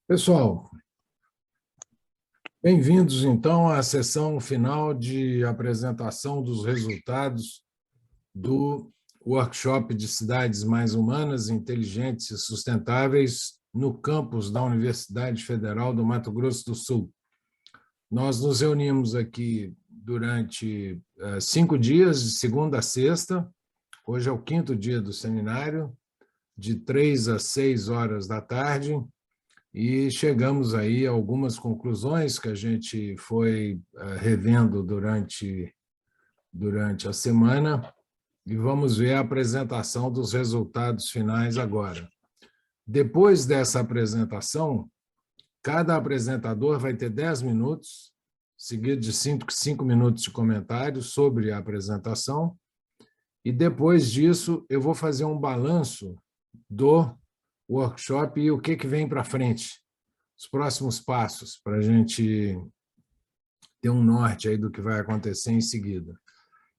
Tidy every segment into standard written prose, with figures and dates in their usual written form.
Pessoal, bem-vindos então à sessão final de apresentação dos resultados do workshop de cidades mais humanas, inteligentes e sustentáveis no campus da Universidade Federal do Mato Grosso do Sul. Nós nos reunimos aqui durante 5 dias, de segunda a sexta. Hoje é o 5º dia do seminário, de 3 às 6 horas da tarde. E chegamos aí a algumas conclusões que a gente foi revendo durante a semana e vamos ver a apresentação dos resultados finais agora. Depois dessa apresentação, cada apresentador vai ter 10 minutos, seguido de 5 minutos de comentários sobre a apresentação, e depois disso eu vou fazer um balanço do workshop e o que vem para frente, os próximos passos, para a gente ter um norte aí do que vai acontecer em seguida.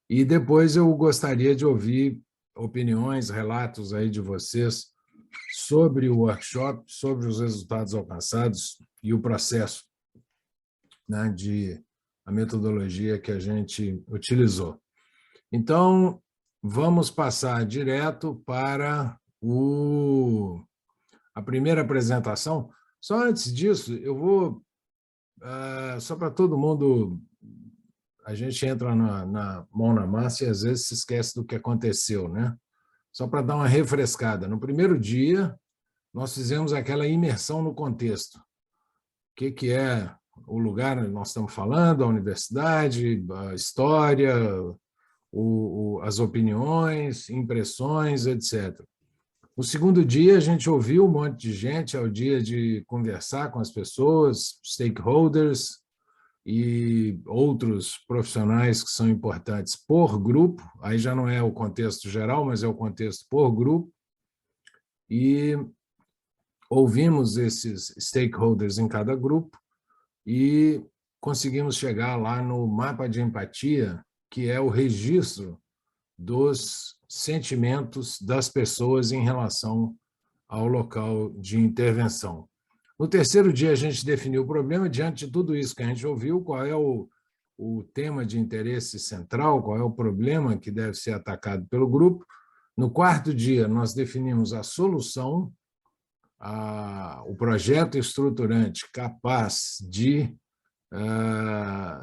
E depois eu gostaria de ouvir opiniões, relatos aí de vocês sobre o workshop, sobre os resultados alcançados e o processo, né, a metodologia que a gente utilizou. Então, vamos passar direto para a primeira apresentação. Só antes disso, eu vou, só para todo mundo, a gente entra na mão na massa e às vezes se esquece do que aconteceu, né? Só para dar uma refrescada. No primeiro dia, nós fizemos aquela imersão no contexto. O que é o lugar onde nós estamos falando, a universidade, a história, as opiniões, impressões, etc. No segundo dia, a gente ouviu um monte de gente, é o dia de conversar com as pessoas, stakeholders e outros profissionais que são importantes por grupo, aí já não é o contexto geral, mas é o contexto por grupo, e ouvimos esses stakeholders em cada grupo e conseguimos chegar lá no mapa de empatia, que é o registro dos sentimentos das pessoas em relação ao local de intervenção. No terceiro dia, a gente definiu o problema. Diante de tudo isso que a gente ouviu, qual é o tema de interesse central, qual é o problema que deve ser atacado pelo grupo. No quarto dia, nós definimos a solução, o projeto estruturante capaz de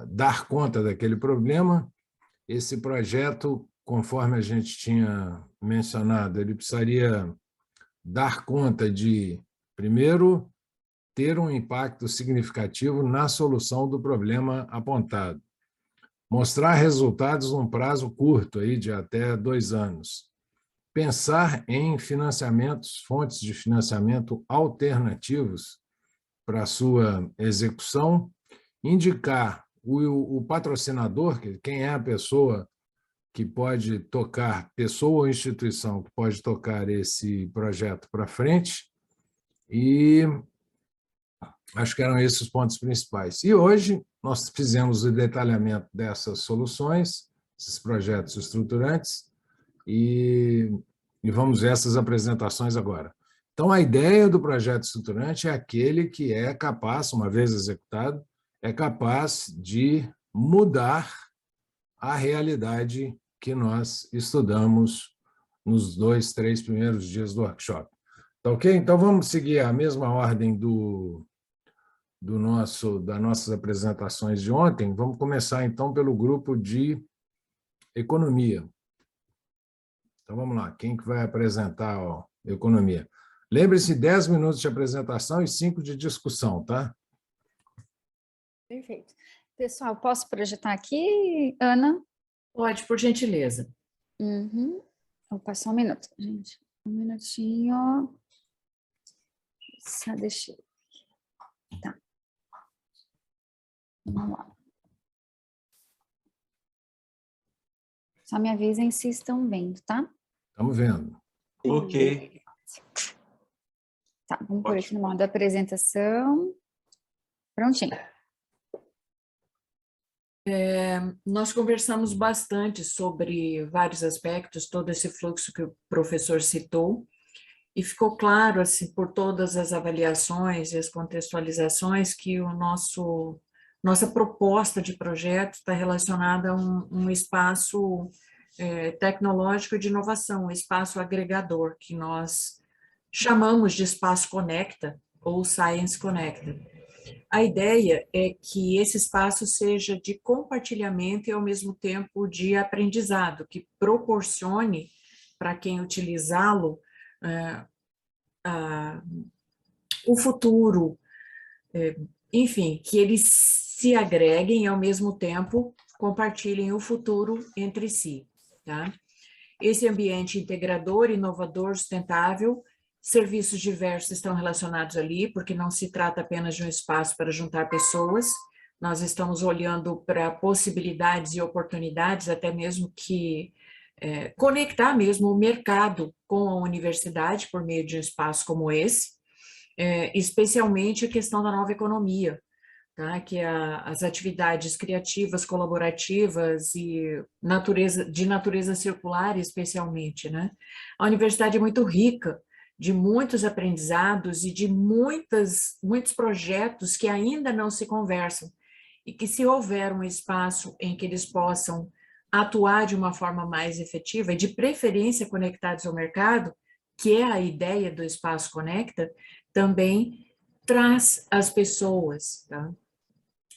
dar conta daquele problema. Esse projeto, conforme a gente tinha mencionado, ele precisaria dar conta de, primeiro, ter um impacto significativo na solução do problema apontado, mostrar resultados num prazo curto, aí de até 2 anos, pensar em financiamentos, fontes de financiamento alternativos para a sua execução, indicar o patrocinador, quem é a pessoa que pode tocar, pessoa ou instituição que pode tocar esse projeto para frente, e acho que eram esses os pontos principais. E hoje nós fizemos o detalhamento dessas soluções, esses projetos estruturantes, e vamos ver essas apresentações agora. Então, a ideia do projeto estruturante é aquele que é capaz, uma vez executado, é capaz de mudar a realidade que nós estudamos nos 2, 3 primeiros dias do workshop. Tá ok? Então, vamos seguir a mesma ordem das nossas apresentações de ontem. Vamos começar, então, pelo grupo de economia. Então, vamos lá. Quem que vai apresentar a economia? Lembre-se, 10 minutos de apresentação e 5 de discussão, tá? Perfeito. Pessoal, posso projetar aqui, Ana? Pode, por gentileza. Vou passar um minuto, gente. Um minutinho. Só deixa eu... Tá. Vamos lá. Só me avisem se estão vendo, tá? Estamos vendo. Ok. Tá, vamos por aqui no modo da apresentação. Prontinho. Nós conversamos bastante sobre vários aspectos, todo esse fluxo que o professor citou, e ficou claro, assim, por todas as avaliações e as contextualizações, que nossa proposta de projeto está relacionada a um espaço tecnológico de inovação, um espaço agregador, que nós chamamos de Espaço Conecta ou Science Conecta. A ideia é que esse espaço seja de compartilhamento e, ao mesmo tempo, de aprendizado, que proporcione para quem utilizá-lo o futuro, enfim, que eles se agreguem e, ao mesmo tempo, compartilhem o futuro entre si, tá? Esse ambiente integrador, inovador, sustentável, serviços diversos estão relacionados ali, porque não se trata apenas de um espaço para juntar pessoas, nós estamos olhando para possibilidades e oportunidades, até mesmo que conectar mesmo o mercado com a universidade por meio de um espaço como esse, especialmente a questão da nova economia, tá? Que as atividades criativas, colaborativas e de natureza circular, especialmente, né? A universidade é muito rica de muitos aprendizados e de muitos projetos que ainda não se conversam, e que, se houver um espaço em que eles possam atuar de uma forma mais efetiva e de preferência conectados ao mercado, que é a ideia do Espaço Conecta, também traz as pessoas, tá?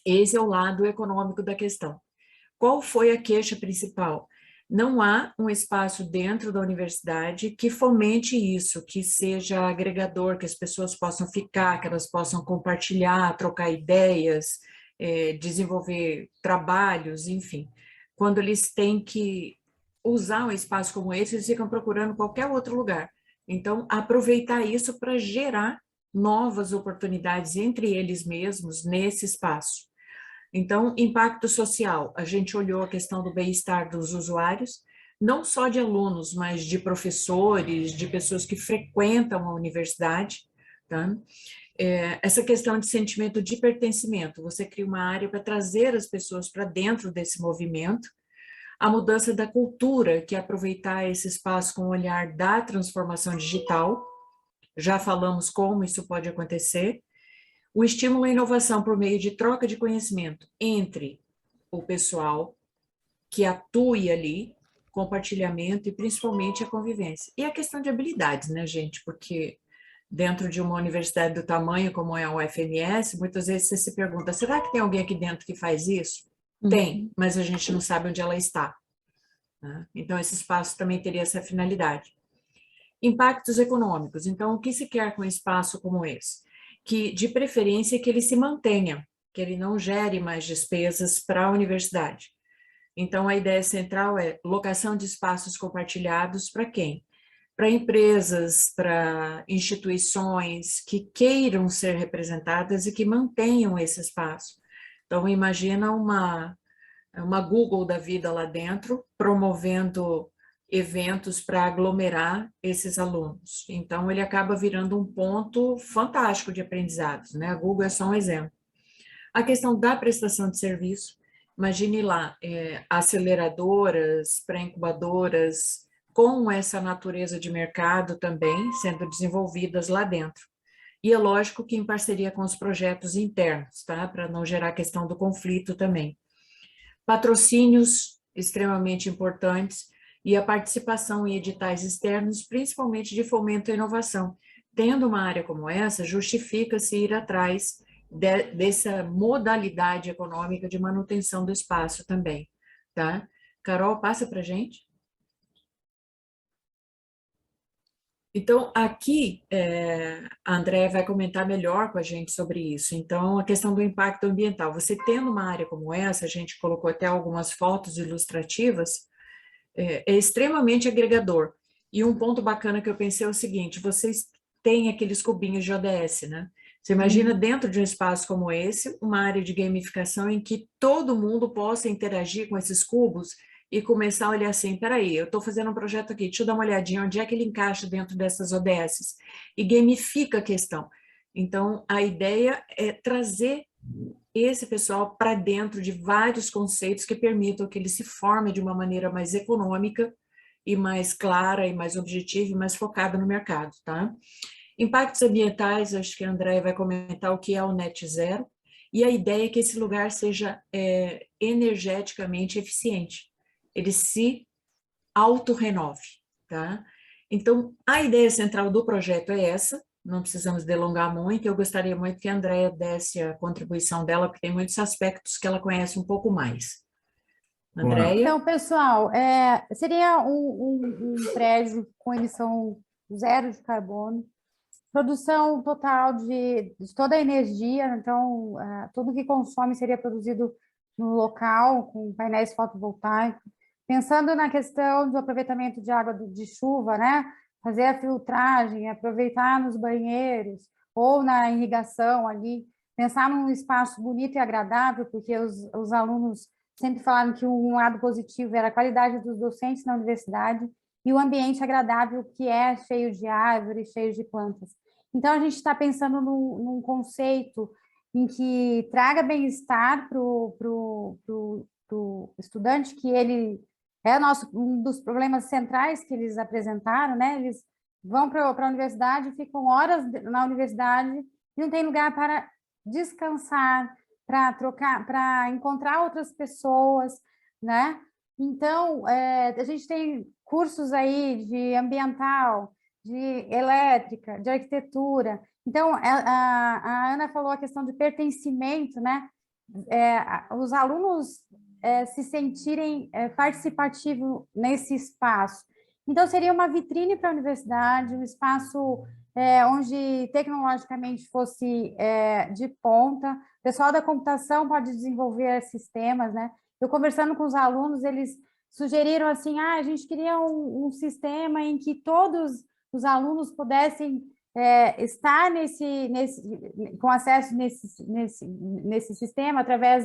Esse é o lado econômico da questão. Qual foi a queixa principal? Não há um espaço dentro da universidade que fomente isso, que seja agregador, que as pessoas possam ficar, que elas possam compartilhar, trocar ideias, desenvolver trabalhos, enfim. Quando eles têm que usar um espaço como esse, eles ficam procurando qualquer outro lugar. Então, aproveitar isso para gerar novas oportunidades entre eles mesmos nesse espaço. Então, impacto social, a gente olhou a questão do bem-estar dos usuários, não só de alunos, mas de professores, de pessoas que frequentam a universidade, tá? Essa questão de sentimento de pertencimento, você cria uma área para trazer as pessoas para dentro desse movimento, a mudança da cultura, que é aproveitar esse espaço com o olhar da transformação digital, já falamos como isso pode acontecer, o estímulo à inovação por meio de troca de conhecimento entre o pessoal que atue ali, compartilhamento e principalmente a convivência. E a questão de habilidades, né, gente? Porque dentro de uma universidade do tamanho como é a UFMS, muitas vezes você se pergunta, será que tem alguém aqui dentro que faz isso? Tem, mas a gente não sabe onde ela está, né? Então, esse espaço também teria essa finalidade. Impactos econômicos. Então, o que se quer com um espaço como esse? Que, de preferência, que ele se mantenha, que ele não gere mais despesas para a universidade. Então, a ideia central é locação de espaços compartilhados para quem? Para empresas, para instituições que queiram ser representadas e que mantenham esse espaço. Então, imagina uma Google da vida lá dentro, promovendo eventos para aglomerar esses alunos. Então, ele acaba virando um ponto fantástico de aprendizados, né? A Google é só um exemplo. A questão da prestação de serviço, imagine lá, aceleradoras, pré-incubadoras, com essa natureza de mercado também sendo desenvolvidas lá dentro. E é lógico que em parceria com os projetos internos, tá? Para não gerar a questão do conflito também. Patrocínios extremamente importantes, e a participação em editais externos, principalmente de fomento à inovação. Tendo uma área como essa, justifica-se ir atrás dessa modalidade econômica de manutenção do espaço também, tá? Carol, passa para a gente. Então, aqui, a Andréa vai comentar melhor com a gente sobre isso. Então, a questão do impacto ambiental. Você tendo uma área como essa, a gente colocou até algumas fotos ilustrativas, é extremamente agregador. E um ponto bacana que eu pensei é o seguinte, vocês têm aqueles cubinhos de ODS, né? Você imagina dentro de um espaço como esse, uma área de gamificação em que todo mundo possa interagir com esses cubos e começar a olhar assim, peraí, eu estou fazendo um projeto aqui, deixa eu dar uma olhadinha onde é que ele encaixa dentro dessas ODSs. E gamifica a questão. Então, a ideia é trazer esse pessoal para dentro de vários conceitos que permitam que ele se forme de uma maneira mais econômica e mais clara, e mais objetiva, e mais focada no mercado, tá? Impactos ambientais, acho que a Andréia vai comentar o que é o Net Zero, e a ideia é que esse lugar seja energeticamente eficiente, ele se autorrenove, tá? Então, a ideia central do projeto é essa, não precisamos delongar muito, eu gostaria muito que a Andréia desse a contribuição dela, porque tem muitos aspectos que ela conhece um pouco mais. Andréia? Então, pessoal, seria um prédio com emissão zero de carbono, produção total de toda a energia, então, tudo que consome seria produzido no local, com painéis fotovoltaicos. Pensando na questão do aproveitamento de água de chuva, né? Fazer a filtragem, aproveitar nos banheiros ou na irrigação ali, pensar num espaço bonito e agradável, porque os alunos sempre falaram que um lado positivo era a qualidade dos docentes na universidade e o ambiente agradável que é cheio de árvores, cheio de plantas. Então, a gente está pensando num conceito em que traga bem-estar para o estudante, que ele um dos problemas centrais que eles apresentaram, né? Eles vão para a universidade, ficam horas na universidade e não tem lugar para descansar, para trocar, para encontrar outras pessoas, né? Então, a gente tem cursos aí de ambiental, de elétrica, de arquitetura. Então, a Ana falou a questão de pertencimento, né? Os alunos se sentirem participativos nesse espaço. Então, seria uma vitrine para a universidade, um espaço onde tecnologicamente fosse de ponta. O pessoal da computação pode desenvolver sistemas, né? Eu conversando com os alunos, eles sugeriram assim, a gente queria um sistema em que todos os alunos pudessem estar com acesso nesse sistema através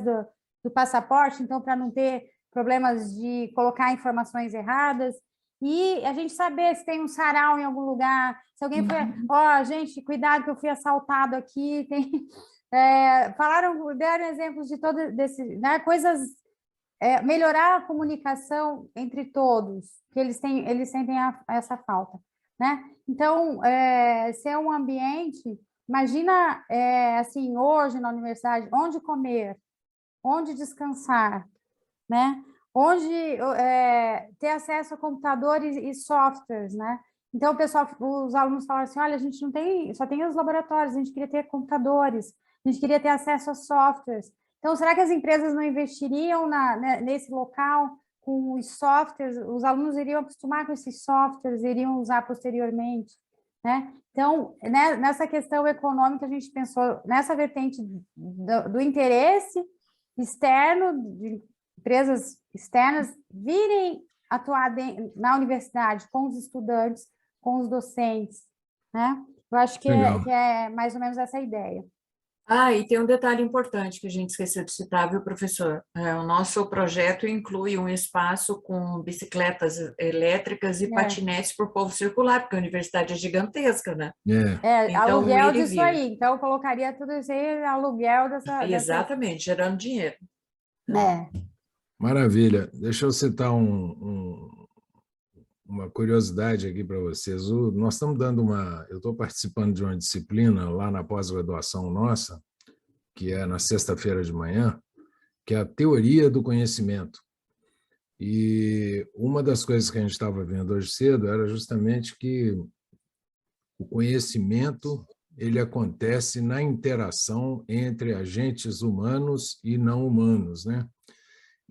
do passaporte, então, para não ter problemas de colocar informações erradas, e a gente saber se tem um sarau em algum lugar, se alguém foi, gente, cuidado que eu fui assaltado aqui, deram exemplos de todo desse, né, coisas, melhorar a comunicação entre todos, que eles sentem essa falta, né? Então, ser um ambiente, imagina, assim, hoje na universidade, onde comer, onde descansar, né? Onde ter acesso a computadores e softwares, né? Então, os alunos falaram assim, olha, a gente não tem, só tem os laboratórios, a gente queria ter computadores, a gente queria ter acesso a softwares. Então, será que as empresas não investiriam nesse local com os softwares? Os alunos iriam acostumar com esses softwares, iriam usar posteriormente, né? Então, nessa questão econômica, a gente pensou nessa vertente do interesse externo, de empresas externas virem atuar na universidade com os estudantes, com os docentes, né? Eu acho que é mais ou menos essa a ideia. E tem um detalhe importante que a gente esqueceu de citar, viu, professor? O nosso projeto inclui um espaço com bicicletas elétricas e patinetes para o povo circular, porque a universidade é gigantesca, né? Então, aluguel disso aí. Então, eu colocaria tudo isso aí, aluguel dessa... Exatamente, gerando dinheiro. Maravilha. Deixa eu citar uma curiosidade aqui para vocês. Nós estamos dando eu estou participando de uma disciplina lá na pós-graduação nossa, que é na sexta-feira de manhã, que é a teoria do conhecimento. E uma das coisas que a gente estava vendo hoje cedo era justamente que o conhecimento ele acontece na interação entre agentes humanos e não humanos, né?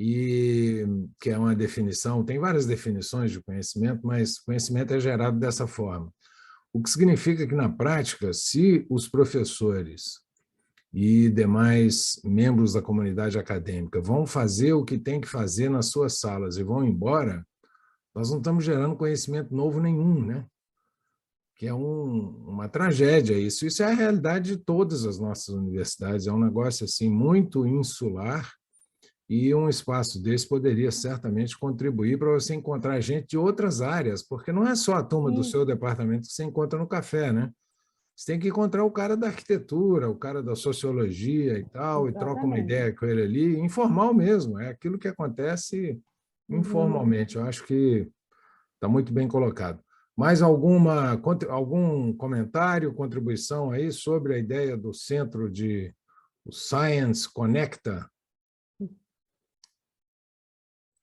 E que é uma definição, tem várias definições de conhecimento, mas conhecimento é gerado dessa forma. O que significa que, na prática, se os professores e demais membros da comunidade acadêmica vão fazer o que tem que fazer nas suas salas e vão embora, nós não estamos gerando conhecimento novo nenhum, né? Que é uma tragédia isso. Isso é a realidade de todas as nossas universidades, é um negócio assim muito insular. E um espaço desse poderia certamente contribuir para você encontrar gente de outras áreas, porque não é só a turma do seu departamento que você encontra no café, né? Você tem que encontrar o cara da arquitetura, o cara da sociologia e tal, e troca uma ideia com ele ali, informal mesmo, é aquilo que acontece informalmente. Eu acho que Está muito bem colocado. Mais algum comentário, contribuição aí sobre a ideia do centro de o Science Conecta?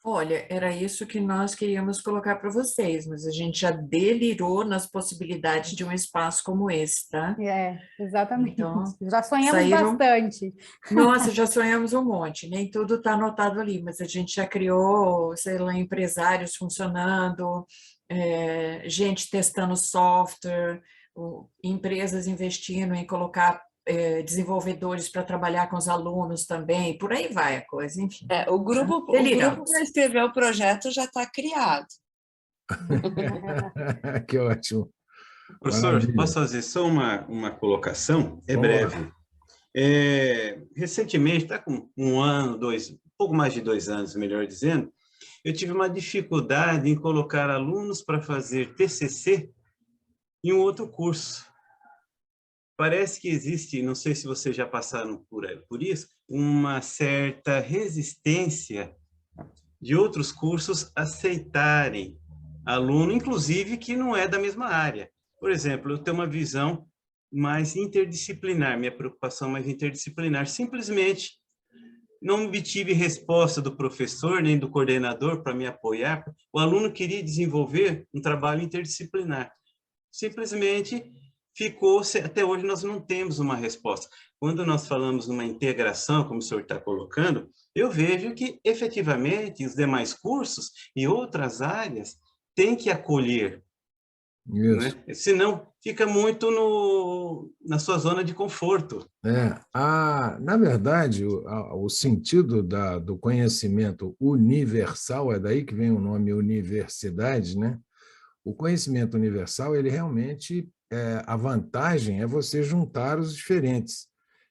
Olha, era isso que nós queríamos colocar para vocês, mas a gente já delirou nas possibilidades de um espaço como esse, tá? Exatamente. Então, Já sonhamos saíram... bastante. Nossa, já sonhamos um monte, nem tudo está anotado ali, mas a gente já criou, sei lá, empresários funcionando, gente testando software, empresas investindo em colocar desenvolvedores para trabalhar com os alunos também, por aí vai a coisa, enfim. O grupo para escrever o projeto já está criado. Que ótimo. Professor, Maravilha. posso fazer só uma colocação? É Vamos lá. breve. Recentemente, está com um ano, pouco mais de 2 anos, melhor dizendo, eu tive uma dificuldade em colocar alunos para fazer TCC em um outro curso. Parece que existe, não sei se vocês já passaram por isso, uma certa resistência de outros cursos aceitarem aluno, inclusive que não é da mesma área. Por exemplo, eu tenho uma visão mais interdisciplinar, minha preocupação mais interdisciplinar. Simplesmente não obtive resposta do professor nem do coordenador para me apoiar. O aluno queria desenvolver um trabalho interdisciplinar. Simplesmente ficou, até hoje nós não temos uma resposta. Quando nós falamos numa integração, como o senhor está colocando, eu vejo que, efetivamente, os demais cursos e outras áreas têm que acolher. Isso. Né? Senão, fica muito na sua zona de conforto. Na verdade, o sentido do conhecimento universal, é daí que vem o nome universidade, né? O conhecimento universal, ele realmente, a vantagem é você juntar os diferentes.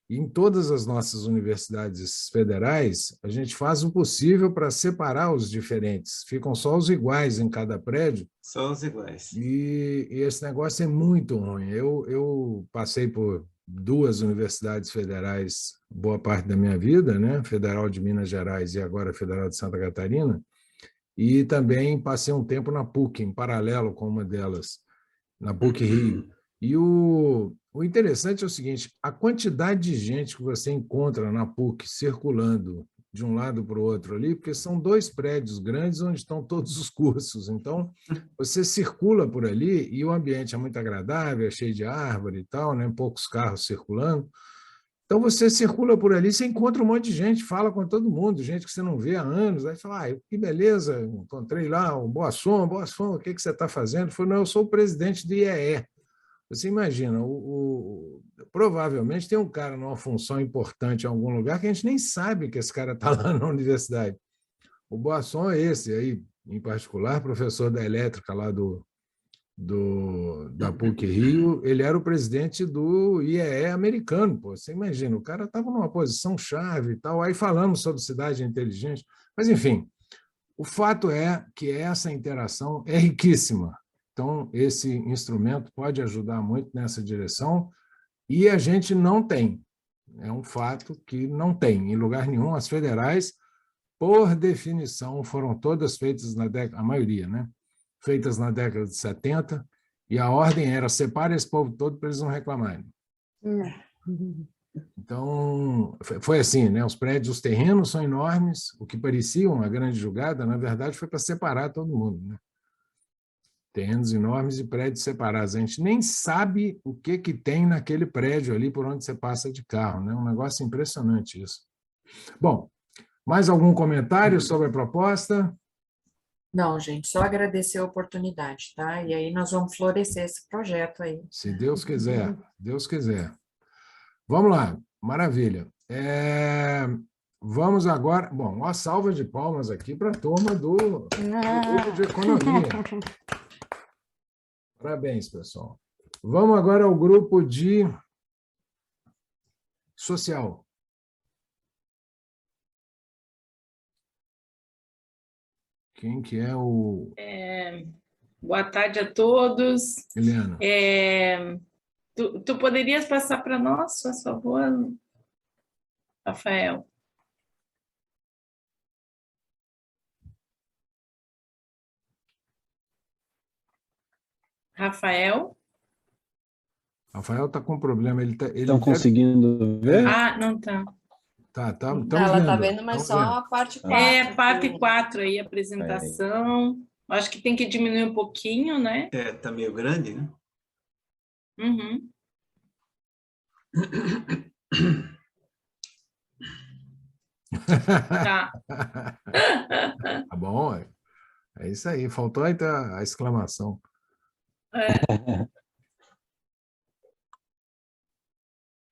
E em todas as nossas universidades federais, a gente faz o possível para separar os diferentes. Ficam só os iguais em cada prédio. Só os iguais. E esse negócio é muito ruim. Eu passei por 2 universidades federais boa parte da minha vida, né? Federal de Minas Gerais e agora Federal de Santa Catarina, e também passei um tempo na PUC, em paralelo com uma delas, na PUC Rio. E o interessante é o seguinte, a quantidade de gente que você encontra na PUC circulando de um lado para o outro ali, porque são 2 prédios grandes onde estão todos os cursos. Então, você circula por ali e o ambiente é muito agradável, é cheio de árvore e tal, né? Poucos carros circulando. Então, você circula por ali, você encontra um monte de gente, fala com todo mundo, gente que você não vê há anos, aí fala, que beleza, encontrei lá o Boasson, o que você está fazendo? Ele falou, não, eu sou o presidente do IEE. Você imagina, provavelmente tem um cara numa função importante em algum lugar que a gente nem sabe que esse cara está lá na universidade. O Boasson é esse aí, em particular, professor da elétrica lá da PUC Rio, ele era o presidente do IEE americano. Pô. Você imagina, o cara estava numa posição chave e tal, aí falamos sobre cidade inteligente, mas, enfim, o fato é que essa interação é riquíssima. Então, esse instrumento pode ajudar muito nessa direção e a gente não tem. É um fato que não tem. Em lugar nenhum, as federais, por definição, foram todas feitas a maioria, né? Feitas na década de 70, e a ordem era separa esse povo todo para eles não reclamarem. Então, foi assim, né? Os prédios, os terrenos são enormes, o que parecia uma grande jogada, na verdade, foi para separar todo mundo, né? Terrenos enormes e prédios separados. A gente nem sabe o que tem naquele prédio ali por onde você passa de carro, né? Um negócio impressionante isso. Bom, mais algum comentário sobre a proposta? Não, gente, só agradecer a oportunidade, tá? E aí nós vamos florescer esse projeto aí. Se Deus quiser, Deus quiser. Vamos lá, maravilha. Vamos agora... Bom, uma salva de palmas aqui para a turma do grupo de economia. Parabéns, pessoal. Vamos agora ao grupo de social. Quem que é o... Boa tarde a todos. Helena. Tu poderias passar para nós, por favor, Rafael? Rafael? Rafael está com problema. Ele Estão conseguindo ver? Ah, não está. Estamos Ela está vendo. vendo, mas estamos só vendo. a parte 4. É, parte 4 aí, apresentação. Acho que tem que diminuir um pouquinho, né? Tá meio grande, né? Uhum. Tá. Tá bom, é isso aí. Faltou aí a exclamação.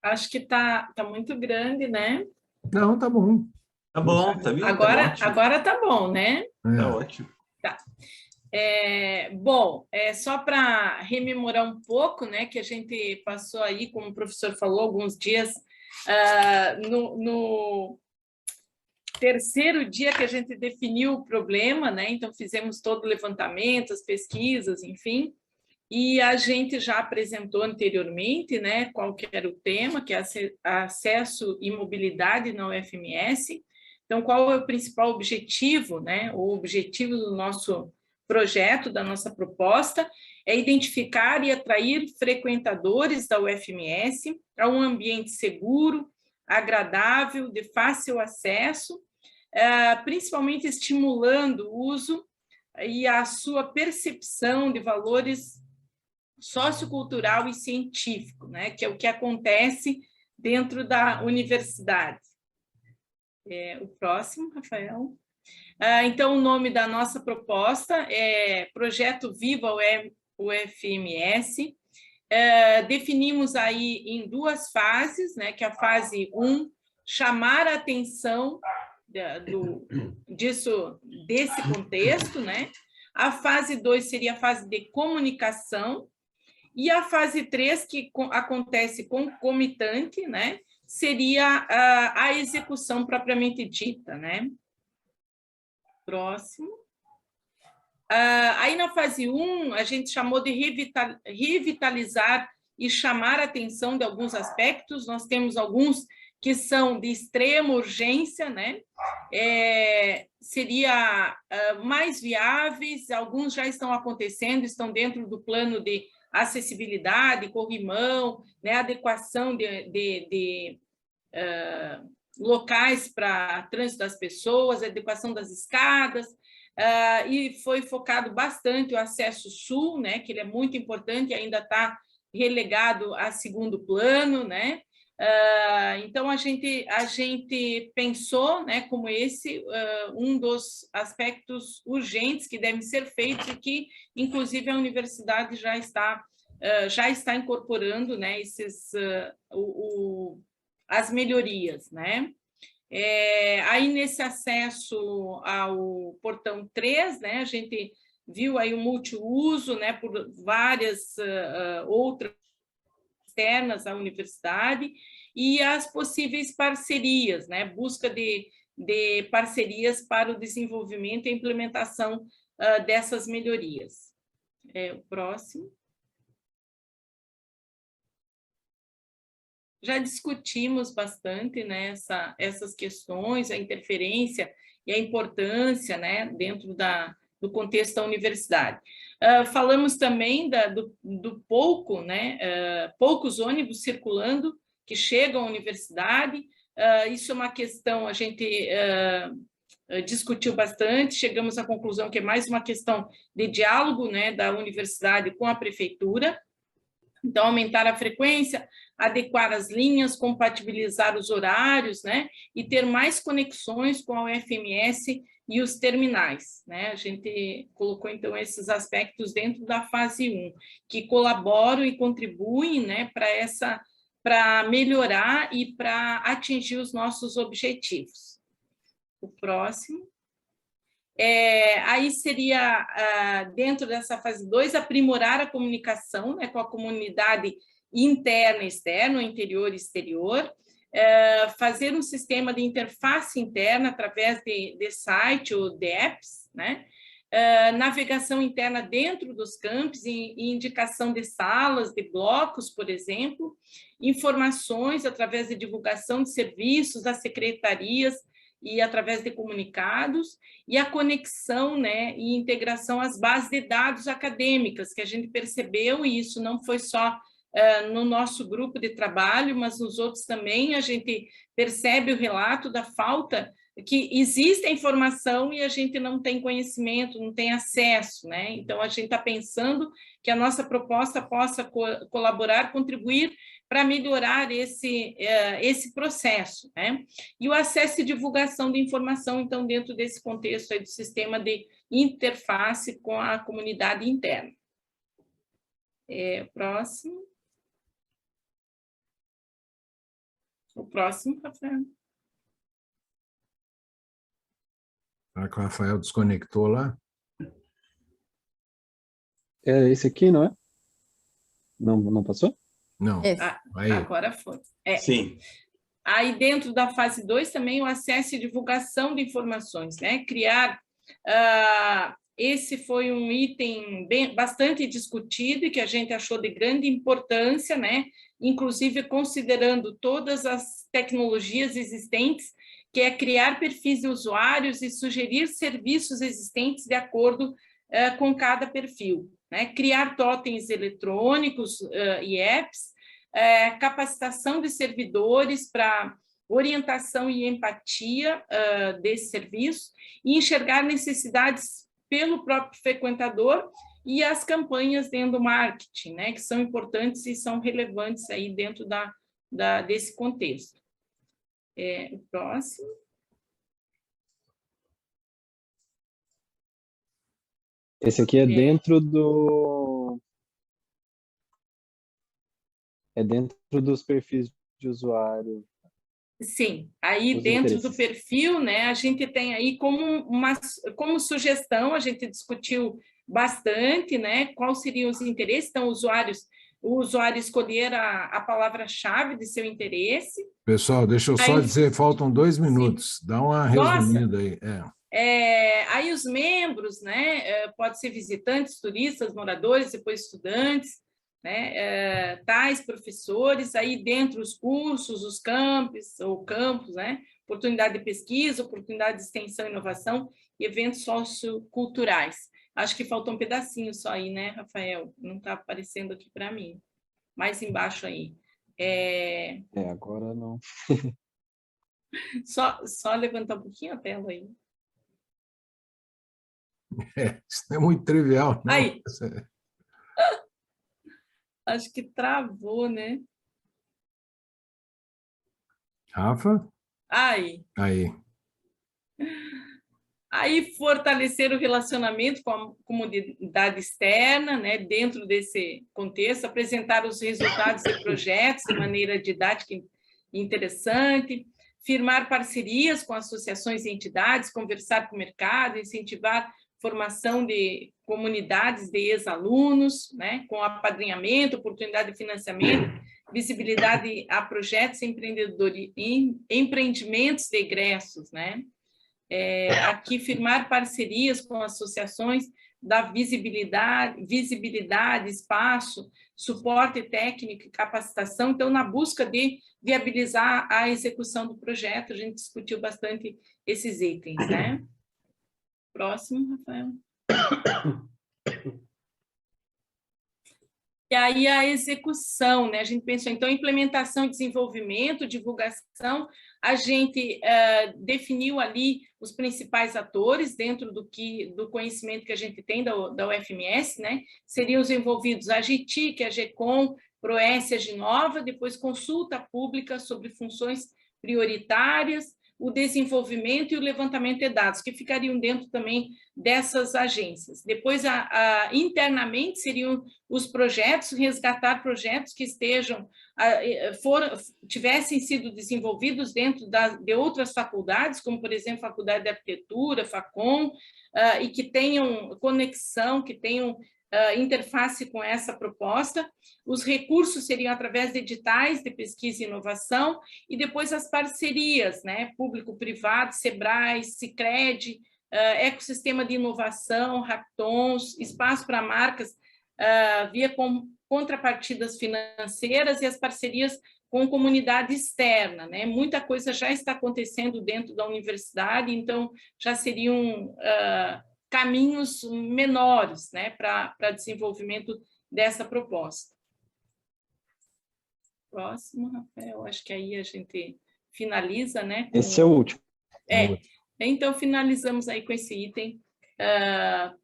Acho que tá muito grande, né? Não, tá bom. Tá bom, tá vendo? Agora, Tá ótimo. agora tá bom, né? Tá ótimo. Bom, só para rememorar um pouco, né, que a gente passou aí, como o professor falou, alguns dias no terceiro dia que a gente definiu o problema, né? Então fizemos todo o levantamento, as pesquisas, enfim, e a gente já apresentou anteriormente, né, qual que era o tema, que é acesso e mobilidade na UFMS. Então, qual é o principal objetivo, né? O objetivo do nosso projeto, da nossa proposta, é identificar e atrair frequentadores da UFMS a um ambiente seguro, agradável, de fácil acesso, principalmente estimulando o uso e a sua percepção de valores sociocultural e científico, né, que é o que acontece dentro da universidade. O próximo, Rafael. Então, o nome da nossa proposta é Projeto Viva UFMS. Definimos aí em 2 fases, né, que é a fase 1, chamar a atenção desse contexto, né? A fase 2 seria a fase de comunicação, e a fase 3, que acontece concomitante, né, seria a execução propriamente dita, né? Próximo. Aí, na fase 1, a gente chamou de revitalizar e chamar a atenção de alguns aspectos. Nós temos alguns que são de extrema urgência, né? Seria mais viáveis, alguns já estão acontecendo, estão dentro do plano de acessibilidade, corrimão, né? Adequação de locais para trânsito das pessoas, adequação das escadas, e foi focado bastante o acesso sul, né, que ele é muito importante e ainda está relegado a segundo plano, né? Então, a gente pensou, né, como esse um dos aspectos urgentes que devem ser feitos e que, inclusive, a universidade já está incorporando, né, as melhorias, né? Aí, nesse acesso ao portão 3, né, a gente viu aí o multiuso, né, por várias outras externas à universidade, e as possíveis parcerias, né, busca de parcerias para o desenvolvimento e implementação dessas melhorias. O próximo. Já discutimos bastante, né, essas questões, a interferência e a importância, né, dentro do contexto da universidade. Falamos também do pouco, né, poucos ônibus circulando que chegam à universidade. Isso é uma questão, a gente discutiu bastante, chegamos à conclusão que é mais uma questão de diálogo, né, da universidade com a prefeitura. Então, aumentar a frequência, adequar as linhas, compatibilizar os horários, né? E ter mais conexões com a UFMS e os terminais, né? A gente colocou, então, esses aspectos dentro da fase 1, que colaboram e contribuem, né, para melhorar e para atingir os nossos objetivos. O próximo. Aí seria, dentro dessa fase 2, aprimorar a comunicação, né, com a comunidade interna e externa, interior e exterior, fazer um sistema de interface interna através de site ou de apps, né, navegação interna dentro dos campos e indicação de salas, de blocos, por exemplo, informações através de divulgação de serviços das secretarias e através de comunicados, e a conexão, né, e integração às bases de dados acadêmicas, que a gente percebeu, e isso não foi só no nosso grupo de trabalho, mas nos outros também, a gente percebe o relato da falta, que existe a informação e a gente não tem conhecimento, não tem acesso, né? Então, a gente está pensando que a nossa proposta possa colaborar, contribuir para melhorar esse processo, né? E o acesso e divulgação de informação, então, dentro desse contexto aí do sistema de interface com a comunidade interna. Próximo. O próximo, Rafael. Será que o Rafael desconectou lá? É esse aqui, não é? Não passou? Não. Aí. Agora foi. Sim. Aí, dentro da fase 2, também o acesso e divulgação de informações, né? Criar... esse foi um item bastante discutido e que a gente achou de grande importância, né? Inclusive considerando todas as tecnologias existentes, que é criar perfis de usuários e sugerir serviços existentes de acordo com cada perfil, né? Criar totens eletrônicos e apps, capacitação de servidores para orientação e empatia desse serviço, e enxergar necessidades pelo próprio frequentador e as campanhas dentro do marketing, né, que são importantes e são relevantes aí dentro desse contexto. O próximo. Esse aqui é dentro do... É dentro dos perfis de usuário. Sim, aí dentro do perfil, né, a gente tem aí como sugestão, a gente discutiu bastante, né, quais seriam os interesses, então o usuário escolher a palavra-chave de seu interesse. Pessoal, deixa eu só dizer, faltam 2 minutos, dá uma resumida aí. Aí os membros, né, pode ser visitantes, turistas, moradores, depois estudantes, né, tais professores, aí dentro os cursos, os campos, né, oportunidade de pesquisa, oportunidade de extensão e inovação e eventos socioculturais. Acho que faltou um pedacinho só aí, né, Rafael? Não está aparecendo aqui para mim. Mais embaixo aí. Agora não. Só levantar um pouquinho a tela aí. Isso não é muito trivial, não. Aí. Acho que travou, né? Rafa? Aí. Aí fortalecer o relacionamento com a comunidade externa, né, dentro desse contexto, apresentar os resultados de projetos de maneira didática e interessante, firmar parcerias com associações e entidades, conversar com o mercado, incentivar formação de comunidades de ex-alunos, né, com apadrinhamento, oportunidade de financiamento, visibilidade a projetos e empreendimentos de egressos, né? Aqui firmar parcerias com associações, dar visibilidade, espaço, suporte técnico e capacitação. Então, na busca de viabilizar a execução do projeto, a gente discutiu bastante esses itens, né? Próximo, Rafael. E aí a execução, né? A gente pensou, então, implementação, desenvolvimento, divulgação, a gente definiu ali os principais atores dentro do conhecimento que a gente tem da UFMS, né? Seriam os envolvidos a GTIC, a GECOM, PROES, a Ginova, depois consulta pública sobre funções prioritárias, o desenvolvimento e o levantamento de dados, que ficariam dentro também dessas agências. Depois, internamente, seriam os projetos, resgatar projetos que tivessem sido desenvolvidos dentro de outras faculdades, como, por exemplo, Faculdade de Arquitetura, FACOM, e que tenham conexão, que tenham interface com essa proposta. Os recursos seriam através de editais de pesquisa e inovação, e depois as parcerias, né, público-privado, SEBRAE, Sicredi, ecossistema de inovação, hackathons, espaço para marcas via contrapartidas financeiras e as parcerias com comunidade externa, né? Muita coisa já está acontecendo dentro da universidade, então já seriam caminhos menores, né, para desenvolvimento dessa proposta. Próximo, Rafael, acho que aí a gente finaliza, né? Esse é o último. Então finalizamos aí com esse item,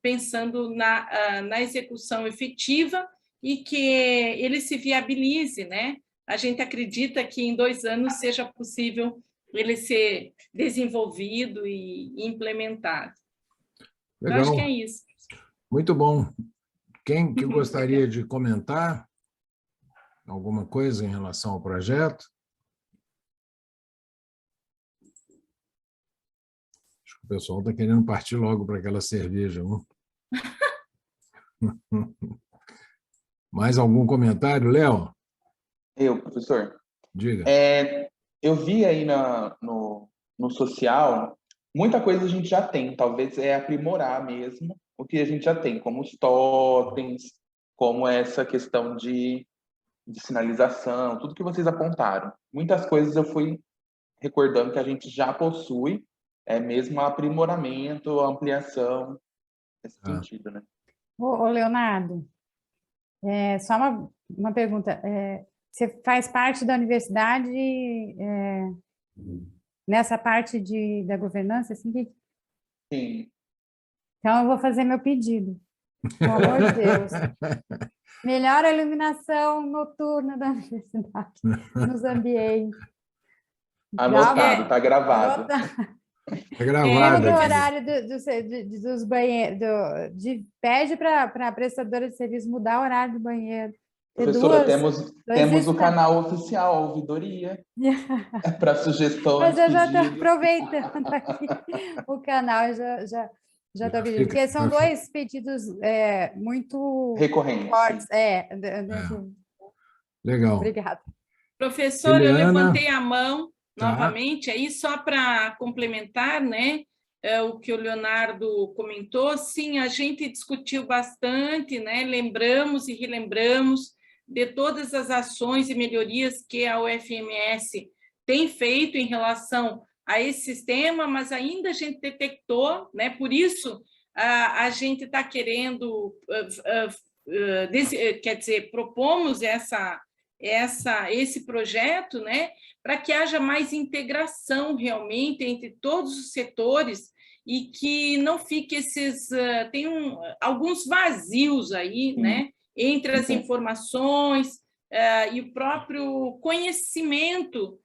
pensando na execução efetiva e que ele se viabilize, né? A gente acredita que em 2 anos seja possível ele ser desenvolvido e implementado. Legal. Eu acho que é isso. Muito bom. Quem que gostaria de comentar alguma coisa em relação ao projeto? Acho que o pessoal está querendo partir logo para aquela cerveja, não? Mais algum comentário, Léo? Professor. Diga. Eu vi aí no social, muita coisa a gente já tem, talvez é aprimorar mesmo o que a gente já tem, como os totens, como essa questão de sinalização, tudo que vocês apontaram. Muitas coisas eu fui recordando que a gente já possui, mesmo aprimoramento, ampliação, nesse sentido, né? Ô, Leonardo, só uma pergunta. Você faz parte da universidade nessa parte da governança? Assim Sim. Então, eu vou fazer meu pedido. Pelo amor de Deus. Melhor iluminação noturna da universidade, nos ambientes. Anotado, está gravado. Está gravado. No horário dos banheiros, pede para a prestadora de serviço mudar o horário do banheiro. Professora, temos o canal oficial, a ouvidoria, para sugestões. Mas eu já estou aproveitando aqui o canal, já estou pedindo, porque são 2 pedidos muito recorrentes. Fortes. Legal. Obrigada. Professor, eu levantei a mão novamente, aí só para complementar, né, o que o Leonardo comentou, sim, a gente discutiu bastante, né, lembramos e relembramos de todas as ações e melhorias que a UFMS tem feito em relação a esse sistema, mas ainda a gente detectou, né, por isso a gente está querendo, quer dizer, propomos esse projeto, né, para que haja mais integração realmente entre todos os setores e que não fique tem alguns vazios aí, né, entre as informações e o próprio conhecimento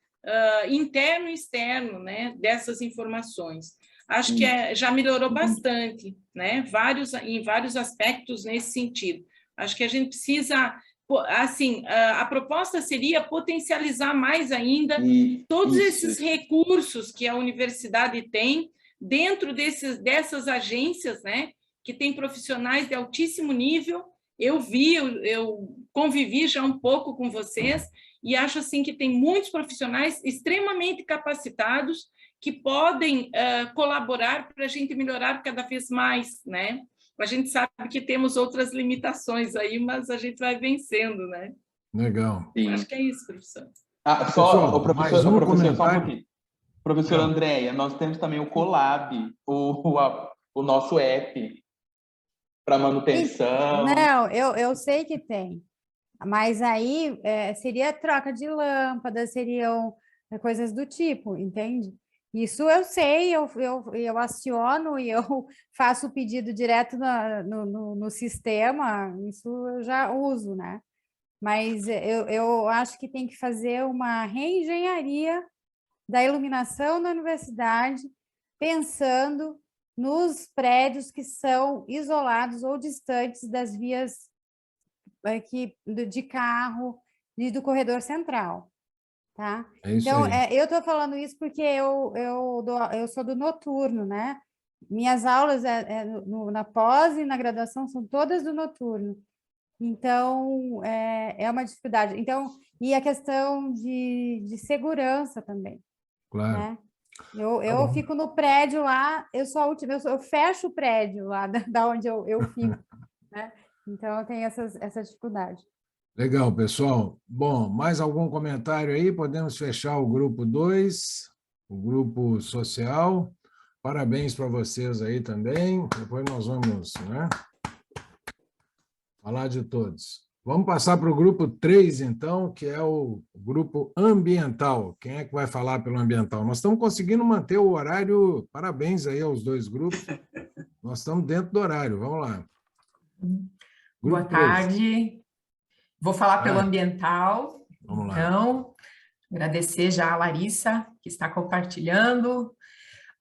interno e externo, né, dessas informações. Acho que já melhorou bastante, né, em vários aspectos nesse sentido. Acho que a gente precisa, assim, a proposta seria potencializar mais ainda todos esses recursos que a universidade tem dentro dessas agências, né, que tem profissionais de altíssimo nível. Eu convivi já um pouco com vocês e acho assim que tem muitos profissionais extremamente capacitados que podem colaborar para a gente melhorar cada vez mais, né? A gente sabe que temos outras limitações aí, mas a gente vai vencendo, né? Legal. Acho que é isso, professor. Só um pouquinho. Professora Não. Andréia, nós temos também o Colab, o nosso app para manutenção. Não, eu sei que tem, mas aí seria troca de lâmpadas, seriam coisas do tipo, entende? Isso eu sei, eu aciono e eu faço o pedido direto no sistema, isso eu já uso, né? Mas eu acho que tem que fazer uma reengenharia da iluminação da universidade, pensando nos prédios que são isolados ou distantes das vias de carro e do corredor central. Tá? Então, eu estou falando isso porque eu sou do noturno, né? Minhas aulas na pós e na graduação são todas do noturno. Então, é uma dificuldade. Então, e a questão de segurança também. Claro. Né? Eu fico no prédio lá, eu sou a última, eu fecho o prédio lá da onde eu fico. Né? Então, eu tenho essa dificuldade. Legal, pessoal. Bom, mais algum comentário aí? Podemos fechar o grupo 2, o grupo social. Parabéns para vocês aí também. Depois nós vamos, né, falar de todos. Vamos passar para o grupo 3, então, que é o grupo ambiental. Quem é que vai falar pelo ambiental? Nós estamos conseguindo manter o horário. Parabéns aí aos dois grupos. Nós estamos dentro do horário. Vamos lá. Boa Grupo 3. tarde. Vou falar pelo ambiental. Vamos lá. Então, agradecer já a Larissa, que está compartilhando.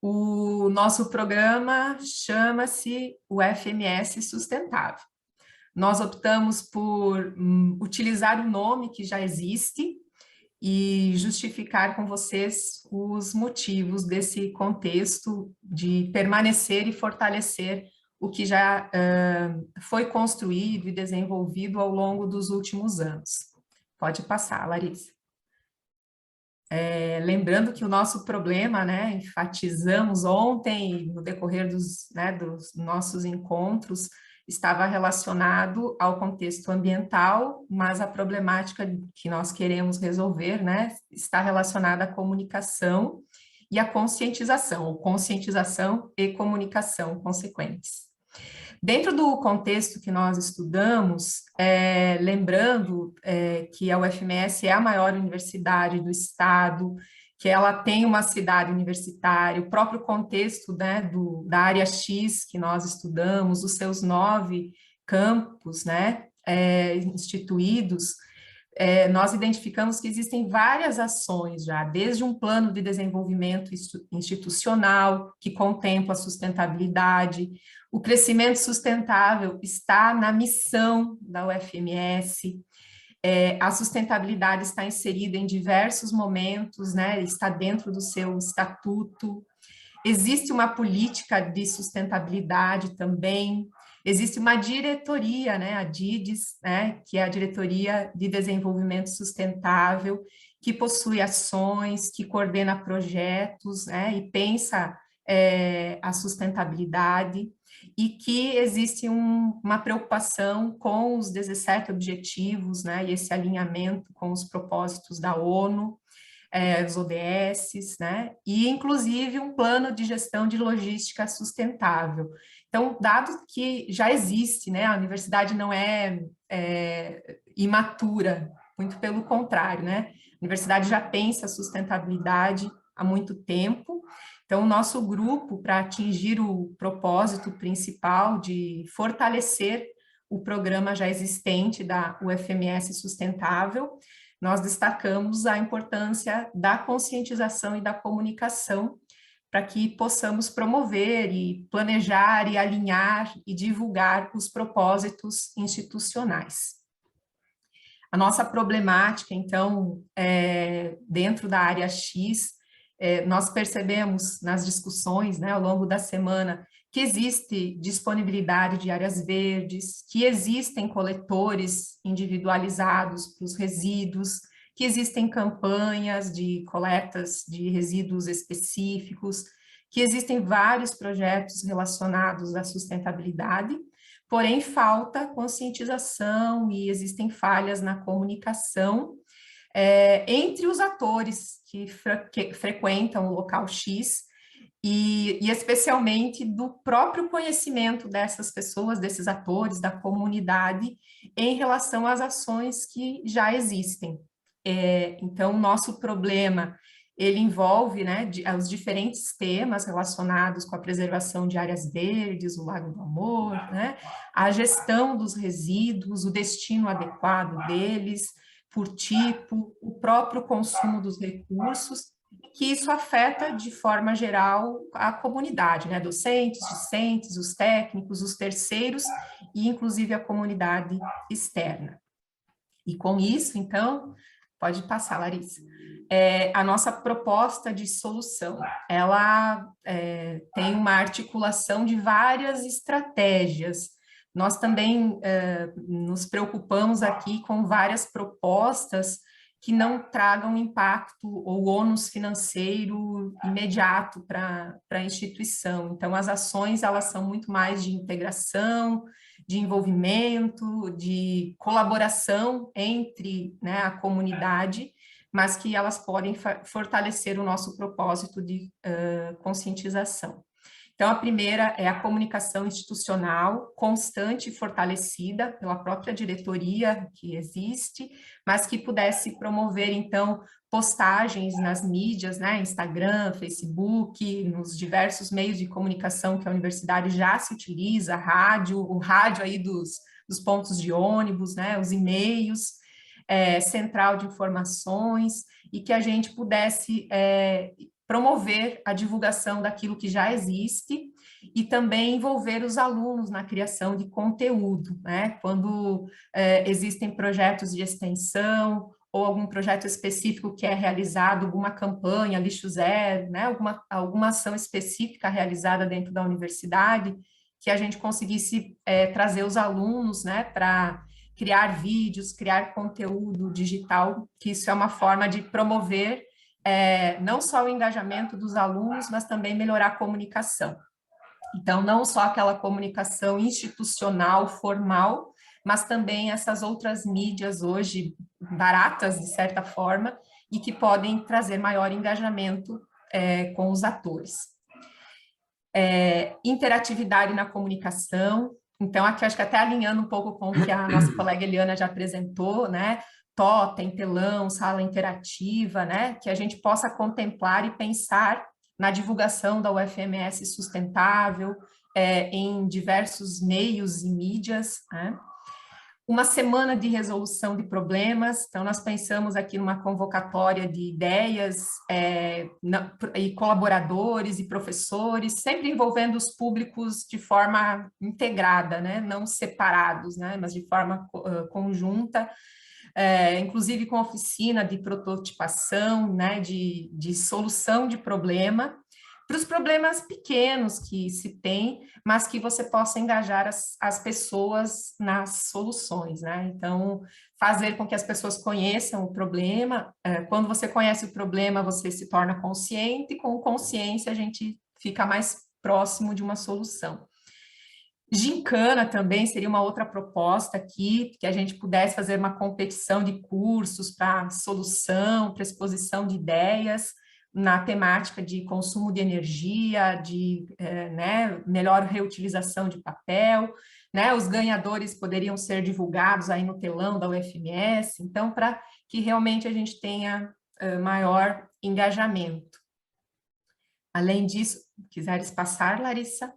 O nosso programa chama-se o FMS Sustentável. Nós optamos por utilizar o nome que já existe e justificar com vocês os motivos desse contexto de permanecer e fortalecer o que já foi construído e desenvolvido ao longo dos últimos anos. Pode passar, Larissa. Lembrando que o nosso problema, né, enfatizamos ontem, no decorrer dos nossos encontros, estava relacionado ao contexto ambiental, mas a problemática que nós queremos resolver, né, está relacionada à comunicação e à conscientização, ou conscientização e comunicação consequentes. Dentro do contexto que nós estudamos, lembrando que a UFMS é a maior universidade do estado, que ela tem uma cidade universitária, o próprio contexto, né, da área X que nós estudamos, os seus 9 campos, né, instituídos, nós identificamos que existem várias ações já, desde um plano de desenvolvimento institucional, que contempla a sustentabilidade. O crescimento sustentável está na missão da UFMS, a sustentabilidade está inserida em diversos momentos, né, está dentro do seu estatuto. Existe uma política de sustentabilidade também, existe uma diretoria, né, a DIDES, né, que é a Diretoria de Desenvolvimento Sustentável, que possui ações, que coordena projetos, né, e pensa a sustentabilidade, e que existe uma preocupação com os 17 objetivos, né, e esse alinhamento com os propósitos da ONU, os ODS, né, e inclusive um plano de gestão de logística sustentável. Então, dado que já existe, né, a universidade não é imatura, muito pelo contrário, né, a universidade já pensa a sustentabilidade há muito tempo. Então, o nosso grupo, para atingir o propósito principal de fortalecer o programa já existente da UFMS Sustentável, nós destacamos a importância da conscientização e da comunicação para que possamos promover e planejar e alinhar e divulgar os propósitos institucionais. A nossa problemática, então, dentro da área X, nós percebemos nas discussões, né, ao longo da semana, que existe disponibilidade de áreas verdes, que existem coletores individualizados para os resíduos, que existem campanhas de coletas de resíduos específicos, que existem vários projetos relacionados à sustentabilidade, porém falta conscientização e existem falhas na comunicação entre os atores que frequentam o local X, e especialmente do próprio conhecimento dessas pessoas, desses atores, da comunidade, em relação às ações que já existem. Então, o nosso problema, ele envolve, né, os diferentes temas relacionados com a preservação de áreas verdes, o Lago do Amor, né, a gestão dos resíduos, o destino adequado deles, por tipo, o próprio consumo dos recursos, que isso afeta de forma geral a comunidade, né, docentes, discentes, os técnicos, os terceiros e inclusive a comunidade externa. E com isso, então, pode passar, Larissa, a nossa proposta de solução, ela tem uma articulação de várias estratégias. Nós também nos preocupamos aqui com várias propostas que não tragam impacto ou ônus financeiro imediato para a instituição. Então, as ações, elas são muito mais de integração, de envolvimento, de colaboração entre, né, a comunidade, mas que elas podem fortalecer o nosso propósito de conscientização. Então, a primeira é a comunicação institucional constante e fortalecida pela própria diretoria que existe, mas que pudesse promover, então, postagens nas mídias, né, Instagram, Facebook, nos diversos meios de comunicação que a universidade já se utiliza, rádio, o rádio aí dos pontos de ônibus, né, os e-mails, central de informações, e que a gente pudesse promover a divulgação daquilo que já existe e também envolver os alunos na criação de conteúdo, né? Quando existem projetos de extensão ou algum projeto específico que é realizado, alguma campanha, lixo zero, né? Alguma ação específica realizada dentro da universidade, que a gente conseguisse trazer os alunos, né, para criar vídeos, criar conteúdo digital, que isso é uma forma de promover não só o engajamento dos alunos, mas também melhorar a comunicação. Então, não só aquela comunicação institucional, formal, mas também essas outras mídias hoje baratas, de certa forma, e que podem trazer maior engajamento com os atores. Interatividade na comunicação. Então, aqui acho que até alinhando um pouco com o que a nossa colega Eliana já apresentou, né? Totem, telão, sala interativa, né? Que a gente possa contemplar e pensar na divulgação da UFMS sustentável em diversos meios e mídias, né? Uma semana de resolução de problemas, então nós pensamos aqui numa convocatória de ideias e colaboradores e professores, sempre envolvendo os públicos de forma integrada, né? Não separados, né? Mas de forma conjunta, inclusive com oficina de prototipação, né? de solução de problema, para os problemas pequenos que se tem, mas que você possa engajar as pessoas nas soluções, né? Então, fazer com que as pessoas conheçam o problema. Quando você conhece o problema, você se torna consciente, e com consciência a gente fica mais próximo de uma solução. Gincana também seria uma outra proposta aqui, que a gente pudesse fazer uma competição de cursos para solução, para exposição de ideias, na temática de consumo de energia, de né, melhor reutilização de papel, né, os ganhadores poderiam ser divulgados aí no telão da UFMS, então, para que realmente a gente tenha maior engajamento. Além disso, quiseres passar, Larissa?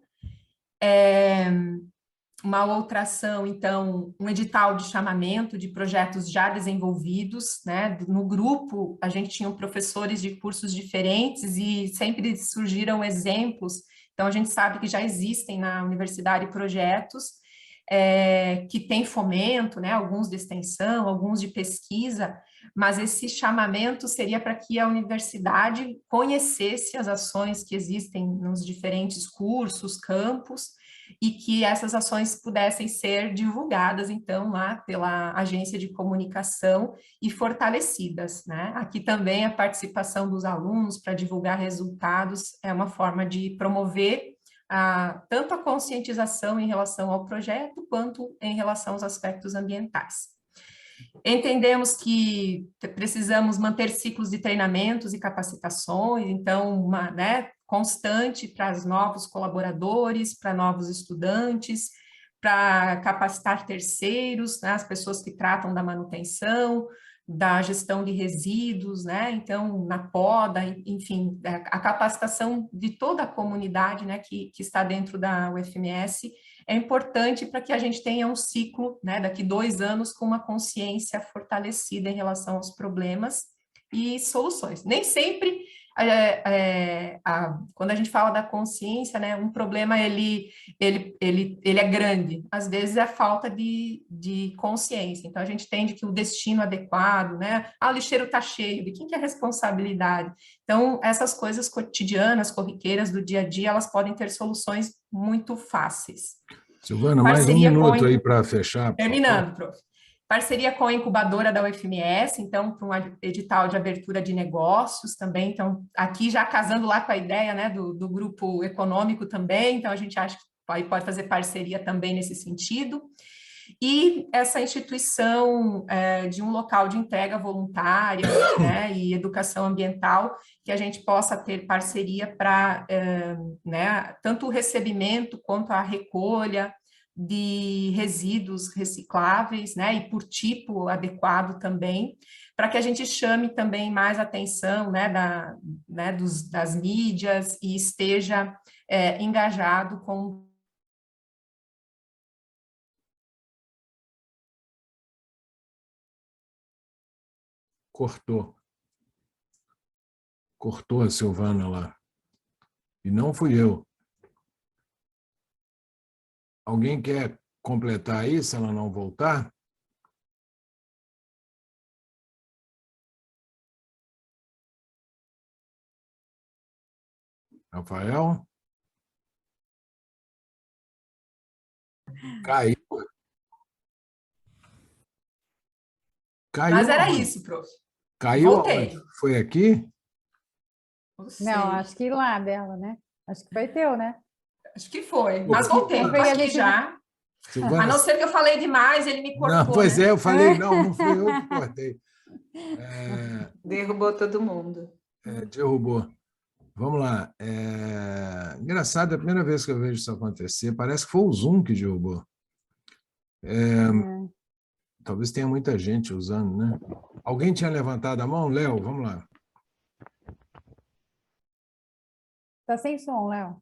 Uma outra ação, então, um edital de chamamento de projetos já desenvolvidos, né? No grupo, a gente tinha professores de cursos diferentes e sempre surgiram exemplos. Então, a gente sabe que já existem na universidade projetos que têm fomento, né? Alguns de extensão, alguns de pesquisa, mas esse chamamento seria para que a universidade conhecesse as ações que existem nos diferentes cursos, campos, e que essas ações pudessem ser divulgadas, então, lá pela agência de comunicação e fortalecidas, né? Aqui também a participação dos alunos para divulgar resultados é uma forma de promover tanto a conscientização em relação ao projeto, quanto em relação aos aspectos ambientais. Entendemos que precisamos manter ciclos de treinamentos e capacitações, então, né, constante para os novos colaboradores, para novos estudantes, para capacitar terceiros, né, as pessoas que tratam da manutenção, da gestão de resíduos, né, então, na poda, enfim, a capacitação de toda a comunidade, né, que está dentro da UFMS, é importante para que a gente tenha um ciclo, né, daqui 2 anos, com uma consciência fortalecida em relação aos problemas e soluções. Nem sempre, quando a gente fala da consciência, né, um problema ele é grande, às vezes é falta de consciência. Então, a gente entende que o destino adequado, né, o lixeiro está cheio, de quem que é a responsabilidade? Então, essas coisas cotidianas, corriqueiras do dia a dia, elas podem ter soluções muito fáceis. Silvana, mais um minuto aí para fechar. Terminando, prof. Parceria com a incubadora da UFMS, então, para um edital de abertura de negócios também. Então, aqui já casando lá com a ideia, né, do grupo econômico também. Então, a gente acha que pode fazer parceria também nesse sentido. E essa instituição de um local de entrega voluntária, né, e educação ambiental, que a gente possa ter parceria para né, tanto o recebimento quanto a recolha de resíduos recicláveis, né, e por tipo adequado também, para que a gente chame também mais atenção, né, das mídias e esteja engajado com Cortou a Silvana lá. E não fui eu. Alguém quer completar aí, se ela não voltar? Rafael? Caiu. Caiu. Mas era aonde? isso, prof. Caiu Voltei. aonde? Foi aqui? Não, acho que lá dela, né? Acho que foi teu, né? Acho que foi, mas voltei, Foi que a aqui gente- já. Silvana, A não ser que eu falei demais, ele me cortou, não, pois né? é, eu falei, não fui eu que cortei. Derrubou todo mundo. Derrubou. Vamos lá. Engraçado, é a primeira vez que eu vejo isso acontecer. Parece que foi o Zoom que derrubou. Talvez tenha muita gente usando, né? Alguém tinha levantado a mão? Léo, vamos lá. Tá sem som, Léo.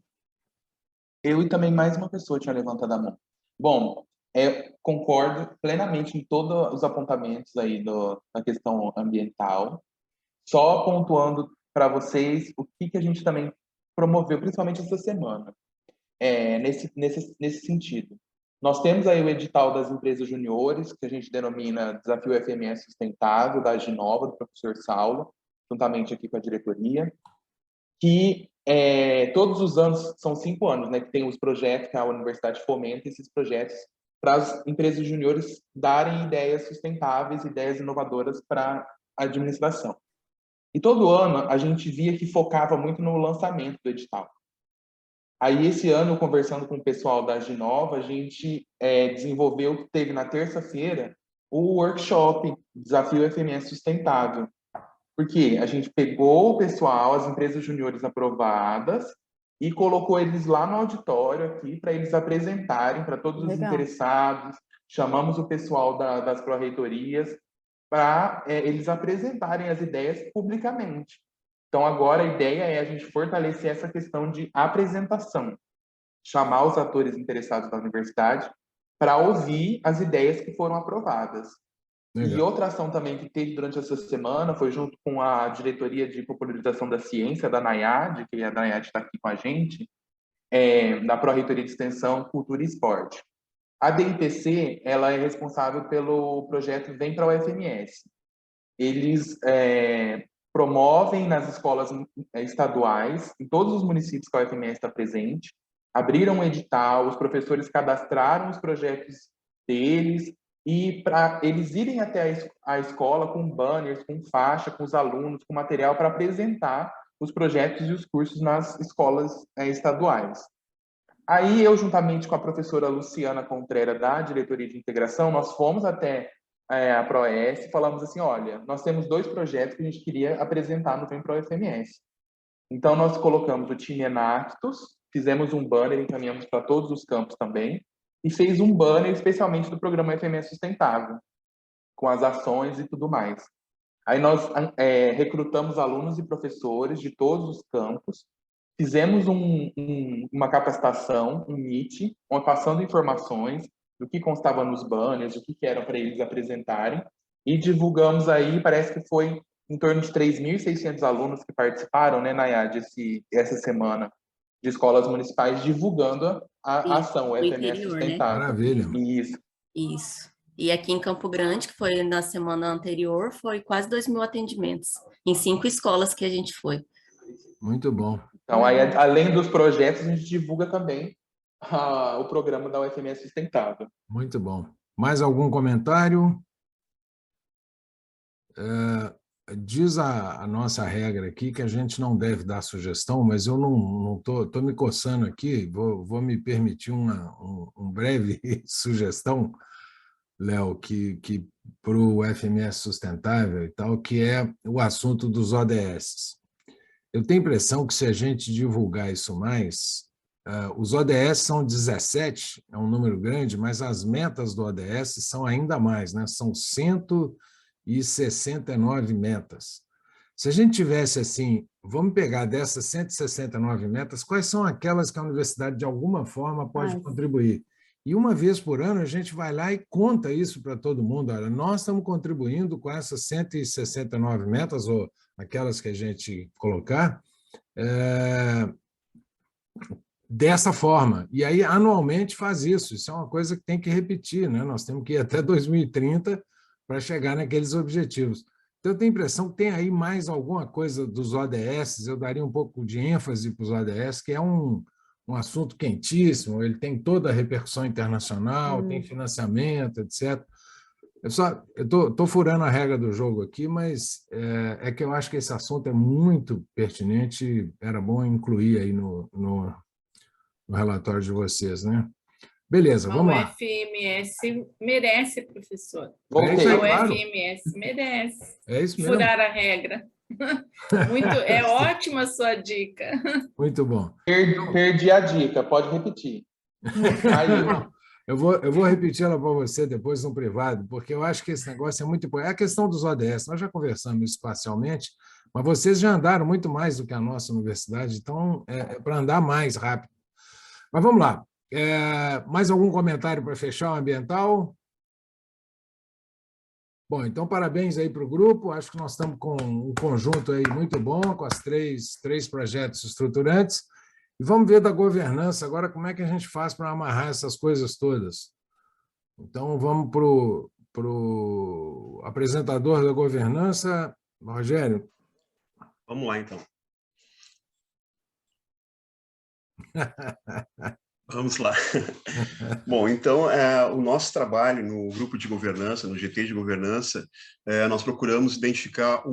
Eu e também mais uma pessoa tinha levantado a mão. Bom, concordo plenamente em todos os apontamentos aí da questão ambiental. Só pontuando para vocês o que a gente também promoveu, principalmente essa semana, nesse sentido. Nós temos aí o edital das empresas juniores, que a gente denomina Desafio FMS Sustentável, da Aginova, do professor Saulo, juntamente aqui com a diretoria, que todos os anos, são 5 anos, né, que tem os projetos que a universidade fomenta, esses projetos para as empresas juniores darem ideias sustentáveis, ideias inovadoras para a administração. E todo ano a gente via que focava muito no lançamento do edital. Aí esse ano, conversando com o pessoal da Aginova, a gente desenvolveu, teve na terça-feira, o workshop Desafio FMS Sustentável. Porque a gente pegou o pessoal, as empresas juniores aprovadas, e colocou eles lá no auditório aqui para eles apresentarem para todos os interessados. Chamamos o pessoal das pró-reitorias para eles apresentarem as ideias publicamente. Então, agora a ideia é a gente fortalecer essa questão de apresentação, chamar os atores interessados da universidade para ouvir as ideias que foram aprovadas. Legal. E outra ação também que teve durante essa semana foi junto com a Diretoria de Popularização da Ciência, da NAIAD, que a NAIAD está aqui com a gente, da Pró-Reitoria de Extensão, Cultura e Esporte. A DIPC, ela é responsável pelo projeto Vem para o UFMS. Eles promovem nas escolas estaduais, em todos os municípios que a UFMS está presente, abriram um edital, os professores cadastraram os projetos deles, e para eles irem até a escola com banners, com faixa, com os alunos, com material para apresentar os projetos e os cursos nas escolas estaduais. Aí eu, juntamente com a professora Luciana Contrera, da Diretoria de Integração, nós fomos até a ProES e falamos assim, olha, nós temos 2 projetos que a gente queria apresentar no Vem Pro FMS. Então, nós colocamos o time Enactus, fizemos um banner, encaminhamos para todos os campos também, e fez um banner especialmente do programa FMS Sustentável, com as ações e tudo mais. Aí nós recrutamos alunos e professores de todos os campos, fizemos uma capacitação, um meet, passando informações do que constava nos banners, o que era para eles apresentarem, e divulgamos aí, parece que foi em torno de 3.600 alunos que participaram, né, Nayade, essa semana, de escolas municipais, divulgando a ação, o FMS Sustentável. Né? Maravilha. Isso. E aqui em Campo Grande, que foi na semana anterior, foi quase 2.000 atendimentos, em 5 escolas que a gente foi. Muito bom. Então, aí, além dos projetos, a gente divulga também o programa da UFMS Sustentável. Muito bom. Mais algum comentário? diz a nossa regra aqui que a gente não deve dar sugestão, mas eu não tô me coçando aqui, vou me permitir um breve sugestão, Léo, que para o FMS Sustentável e tal, que é o assunto dos ODS. Eu tenho a impressão que se a gente divulgar isso mais, os ODS são 17, é um número grande, mas as metas do ODS são ainda mais, né? São 169 metas. Se a gente tivesse assim, vamos pegar dessas 169 metas, quais são aquelas que a universidade, de alguma forma, pode contribuir? E uma vez por ano, a gente vai lá e conta isso para todo mundo. Olha, nós estamos contribuindo com essas 169 metas, ou aquelas que a gente colocar, dessa forma. E aí, anualmente, faz isso. Isso é uma coisa que tem que repetir, né? Nós temos que ir até 2030 para chegar naqueles objetivos. Então, eu tenho a impressão que tem aí mais alguma coisa dos ODS, eu daria um pouco de ênfase para os ODS, que é um assunto quentíssimo, ele tem toda a repercussão internacional, tem financiamento, etc. Eu estou furando a regra do jogo aqui, mas é que eu acho que esse assunto é muito pertinente e era bom incluir aí no relatório de vocês, né? Beleza, vamos lá. O FMS merece, professor. Voltei. O FMS merece. É isso mesmo. Furar a regra. É ótima a sua dica. Muito bom. Perdi a dica, pode repetir. Eu vou repetir ela para você depois no privado, porque eu acho que esse negócio é muito importante. É a questão dos ODS, nós já conversamos isso parcialmente, mas vocês já andaram muito mais do que a nossa universidade, então é para andar mais rápido. Mas vamos lá. Mais algum comentário para fechar o ambiental? Bom, então parabéns aí para o grupo, acho que nós estamos com um conjunto aí muito bom, com as três projetos estruturantes, e vamos ver da governança agora como é que a gente faz para amarrar essas coisas todas. Então vamos para o apresentador da governança, Rogério. Vamos lá, então. Vamos lá. Bom, então, o nosso trabalho no grupo de governança, no GT de governança, nós procuramos identificar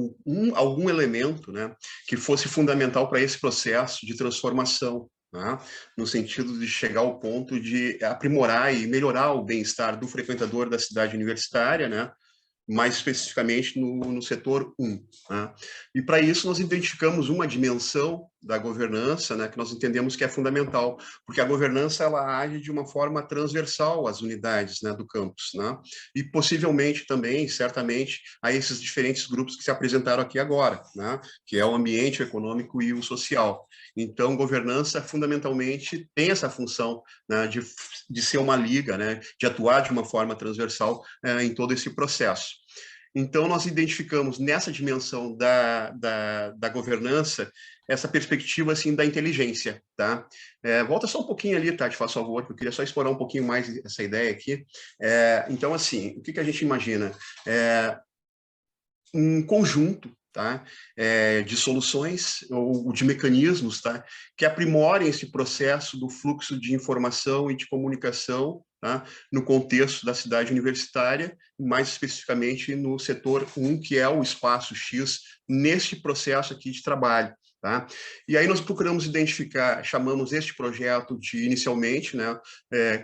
algum elemento, né, que fosse fundamental para esse processo de transformação, né, no sentido de chegar ao ponto de aprimorar e melhorar o bem-estar do frequentador da cidade universitária, né, mais especificamente no setor 1. Né? E para isso nós identificamos uma dimensão da governança, né, que nós entendemos que é fundamental, porque a governança ela age de uma forma transversal às unidades, né, do campus, né? E possivelmente também, certamente, a esses diferentes grupos que se apresentaram aqui agora, né, que é o ambiente econômico e o social. Então, governança fundamentalmente tem essa função, né, de ser uma liga, né, de atuar de uma forma transversal em todo esse processo. Então, nós identificamos nessa dimensão da governança essa perspectiva assim, da inteligência. Tá? Volta só um pouquinho ali, Tati, faz favor, que eu queria só explorar um pouquinho mais essa ideia aqui. Então, assim, o que a gente imagina? Um conjunto, tá? De soluções ou de mecanismos, tá? Que aprimorem esse processo do fluxo de informação e de comunicação, tá? No contexto da cidade universitária, mais especificamente no setor 1, que é o espaço X, neste processo aqui de trabalho. Tá? E aí nós procuramos identificar, chamamos este projeto de, inicialmente, né,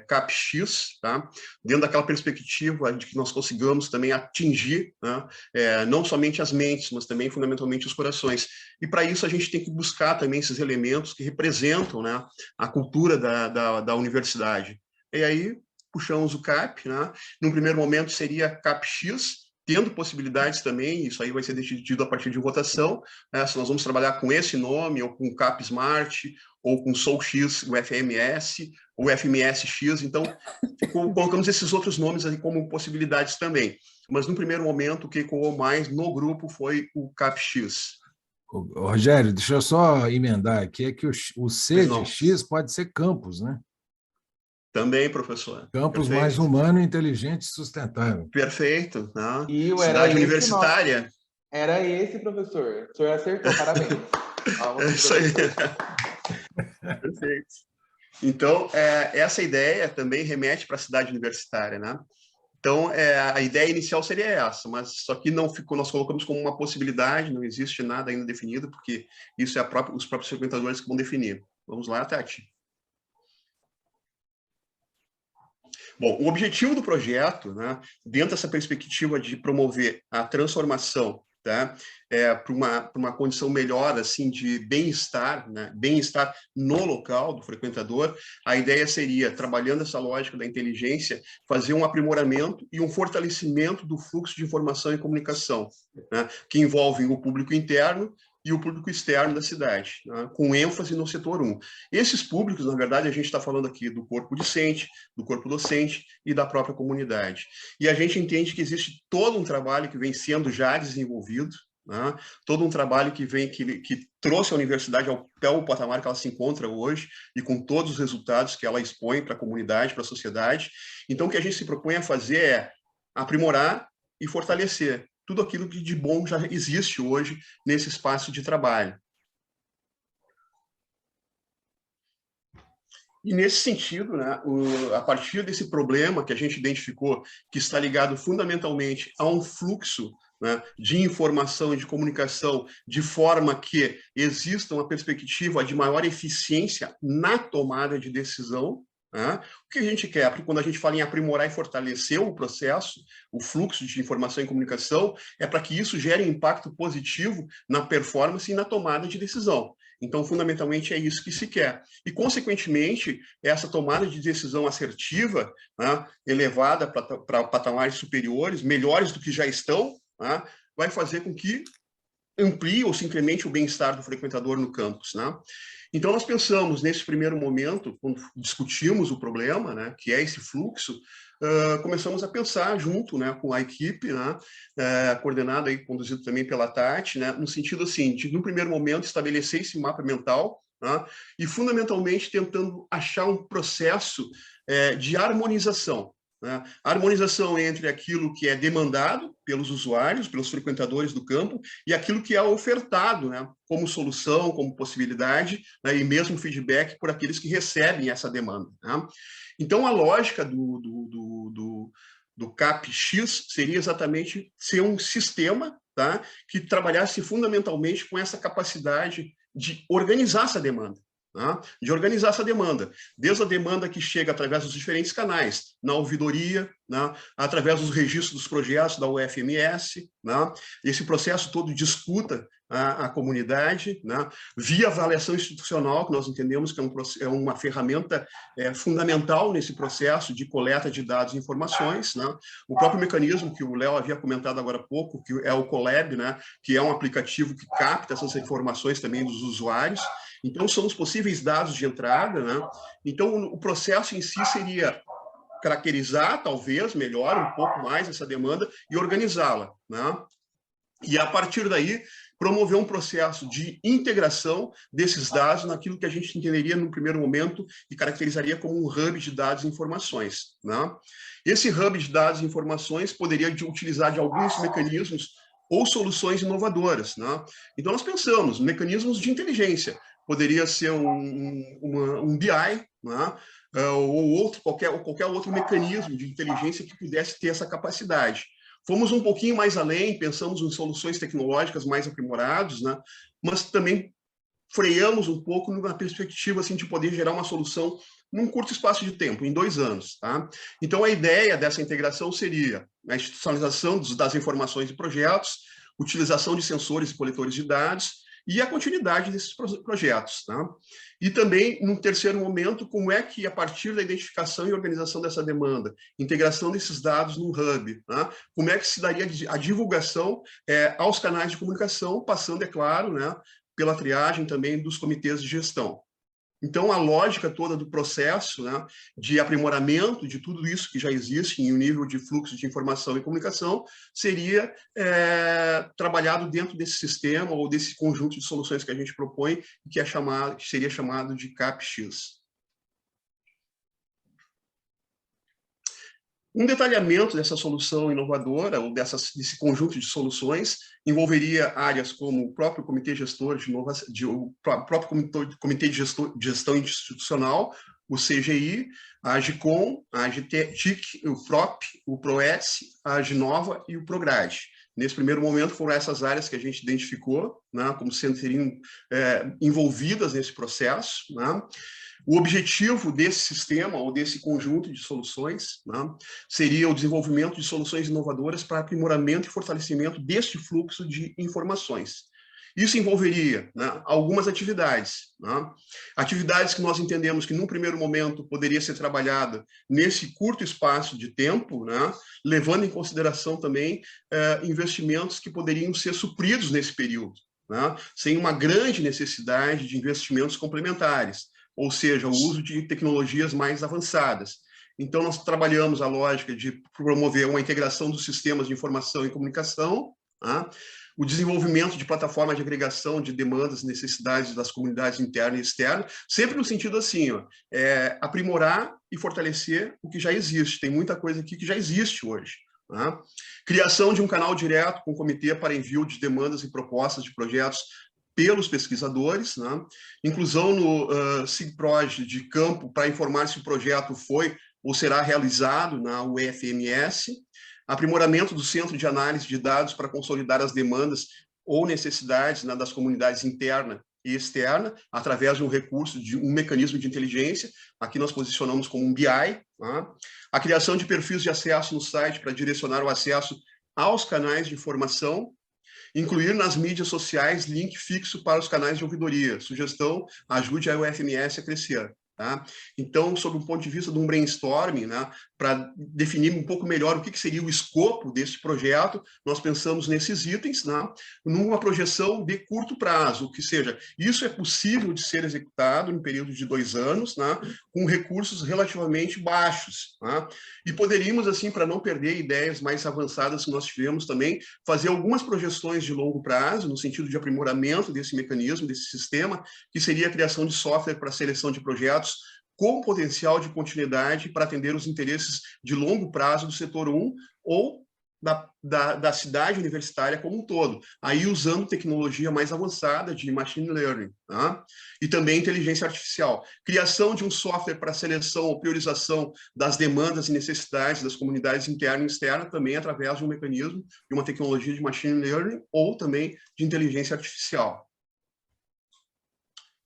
CapX, tá? Dentro daquela perspectiva de que nós consigamos também atingir, né, não somente as mentes, mas também fundamentalmente os corações. E para isso a gente tem que buscar também esses elementos que representam, né, a cultura da universidade. E aí puxamos o CAP, né? Num primeiro momento seria CapX, tendo possibilidades também, isso aí vai ser decidido a partir de votação, né, se nós vamos trabalhar com esse nome, ou com Cap Smart, ou com SoulX, o FMS, ou FMSX, então colocamos esses outros nomes aí como possibilidades também. Mas no primeiro momento, o que ecoou mais no grupo foi o CapX. Rogério, deixa eu só emendar aqui, é que o C de X pode ser campus, né? Também, professor. Campus perfeito. Mais humano, inteligente e sustentável. Perfeito. Né? E cidade universitária. Era esse, professor. O senhor acertou, parabéns. É isso aí. Perfeito. Então, essa ideia também remete para a cidade universitária, né? Então, a ideia inicial seria essa, mas só que não ficou, nós colocamos como uma possibilidade, não existe nada ainda definido, porque isso é os próprios frequentadores que vão definir. Vamos lá, Tati. Bom, o objetivo do projeto, né, dentro dessa perspectiva de promover a transformação, tá, para uma condição melhor, assim, de bem-estar, né, bem-estar no local do frequentador, a ideia seria, trabalhando essa lógica da inteligência, fazer um aprimoramento e um fortalecimento do fluxo de informação e comunicação, né, que envolvem o público interno e o público externo da cidade, né, com ênfase no setor 1. Esses públicos, na verdade, a gente está falando aqui do corpo discente, do corpo docente e da própria comunidade. E a gente entende que existe todo um trabalho que vem sendo já desenvolvido, né, todo um trabalho que trouxe a universidade até o patamar que ela se encontra hoje e com todos os resultados que ela expõe para a comunidade, para a sociedade. Então, o que a gente se propõe a fazer é aprimorar e fortalecer tudo aquilo que de bom já existe hoje nesse espaço de trabalho. E nesse sentido, né, a partir desse problema que a gente identificou, que está ligado fundamentalmente a um fluxo, né, de informação e de comunicação, de forma que exista uma perspectiva de maior eficiência na tomada de decisão, né? O que a gente quer? Porque quando a gente fala em aprimorar e fortalecer o processo, o fluxo de informação e comunicação, é para que isso gere um impacto positivo na performance e na tomada de decisão. Então, fundamentalmente, é isso que se quer. E, consequentemente, essa tomada de decisão assertiva, né, elevada para patamares superiores, melhores do que já estão, né, vai fazer com que amplie ou se incremente o bem-estar do frequentador no campus, né? Então, nós pensamos, nesse primeiro momento, quando discutimos o problema, né, que é esse fluxo, começamos a pensar junto, né, com a equipe, né, coordenada e conduzido também pela Tati, né, no sentido assim, de, no primeiro momento, estabelecer esse mapa mental, né, e, fundamentalmente, tentando achar um processo de harmonização, né? A harmonização entre aquilo que é demandado pelos usuários, pelos frequentadores do campo, e aquilo que é ofertado, né, como solução, como possibilidade, né, e mesmo feedback por aqueles que recebem essa demanda, né? Então, a lógica do CAP-X seria exatamente ser um sistema, tá, que trabalhasse fundamentalmente com essa capacidade de organizar essa demanda. De organizar essa demanda, desde a demanda que chega através dos diferentes canais, na ouvidoria, né, através dos registros dos projetos da UFMS, né, esse processo todo de escuta à comunidade, né, via avaliação institucional, que nós entendemos que é uma ferramenta fundamental nesse processo de coleta de dados e informações, né, o próprio mecanismo que o Léo havia comentado agora há pouco, que é o Colab, né, que é um aplicativo que capta essas informações também dos usuários. Então, são os possíveis dados de entrada, né? Então, o processo em si seria caracterizar, talvez, melhor, um pouco mais essa demanda e organizá-la, né? E, a partir daí, promover um processo de integração desses dados naquilo que a gente entenderia, no primeiro momento, e caracterizaria como um hub de dados e informações, né? Esse hub de dados e informações poderia utilizar de alguns mecanismos ou soluções inovadoras, né? Então, nós pensamos mecanismos de inteligência. Poderia ser um BI, né? Ou qualquer outro mecanismo de inteligência que pudesse ter essa capacidade. Fomos um pouquinho mais além, pensamos em soluções tecnológicas mais aprimoradas, né? Mas também freamos um pouco na perspectiva assim, de poder gerar uma solução num curto espaço de tempo, em 2 anos. Tá? Então, a ideia dessa integração seria a institucionalização das informações e projetos, utilização de sensores e coletores de dados, e a continuidade desses projetos. Tá? E também, num terceiro momento, como é que, a partir da identificação e organização dessa demanda, integração desses dados num hub, tá? Como é que se daria a divulgação aos canais de comunicação, passando, é claro, né, pela triagem também dos comitês de gestão. Então, a lógica toda do processo, né, de aprimoramento de tudo isso que já existe em um nível de fluxo de informação e comunicação seria trabalhado dentro desse sistema ou desse conjunto de soluções que a gente propõe, que seria chamado de CAP-X. Um detalhamento dessa solução inovadora, ou desse conjunto de soluções, envolveria áreas como o próprio comitê gestor o próprio comitê de gestão institucional, o CGI, a Agicom, a AGTIC, o PROP, o PROETS, a Aginova e o Prograde. Nesse primeiro momento foram essas áreas que a gente identificou, né, como seriam envolvidas nesse processo, né? O objetivo desse sistema, ou desse conjunto de soluções, né, seria o desenvolvimento de soluções inovadoras para aprimoramento e fortalecimento deste fluxo de informações. Isso envolveria, né, algumas atividades, né? Atividades que nós entendemos que, num primeiro momento, poderia ser trabalhada nesse curto espaço de tempo, né, levando em consideração também investimentos que poderiam ser supridos nesse período, né, sem uma grande necessidade de investimentos complementares, ou seja, o uso de tecnologias mais avançadas. Então, nós trabalhamos a lógica de promover uma integração dos sistemas de informação e comunicação, tá? O desenvolvimento de plataformas de agregação de demandas e necessidades das comunidades interna e externa, sempre no sentido assim, ó, aprimorar e fortalecer o que já existe. Tem muita coisa aqui que já existe hoje. Tá? Criação de um canal direto com o comitê para envio de demandas e propostas de projetos pelos pesquisadores, né? Inclusão no SIGPROJ de campo para informar se o projeto foi ou será realizado na UFMS, aprimoramento do centro de análise de dados para consolidar as demandas ou necessidades, né, das comunidades interna e externa, através de um recurso, de um mecanismo de inteligência, aqui nós posicionamos como um BI, tá? A criação de perfis de acesso no site para direcionar o acesso aos canais de informação, incluir nas mídias sociais link fixo para os canais de ouvidoria. Sugestão, ajude a UFMS a crescer. Tá? Então, sob o ponto de vista de um brainstorming, né, para definir um pouco melhor o que seria o escopo desse projeto, nós pensamos nesses itens, né, numa projeção de curto prazo, que seja, isso é possível de ser executado em período de 2 anos, né, com recursos relativamente baixos. Né, e poderíamos, assim, para não perder ideias mais avançadas que nós tivemos também, fazer algumas projeções de longo prazo, no sentido de aprimoramento desse mecanismo, desse sistema, que seria a criação de software para seleção de projetos com potencial de continuidade para atender os interesses de longo prazo do setor 1 ou da cidade universitária como um todo, aí usando tecnologia mais avançada de machine learning, tá? E também inteligência artificial. Criação de um software para seleção ou priorização das demandas e necessidades das comunidades interna e externa, também através de um mecanismo de uma tecnologia de machine learning ou também de inteligência artificial.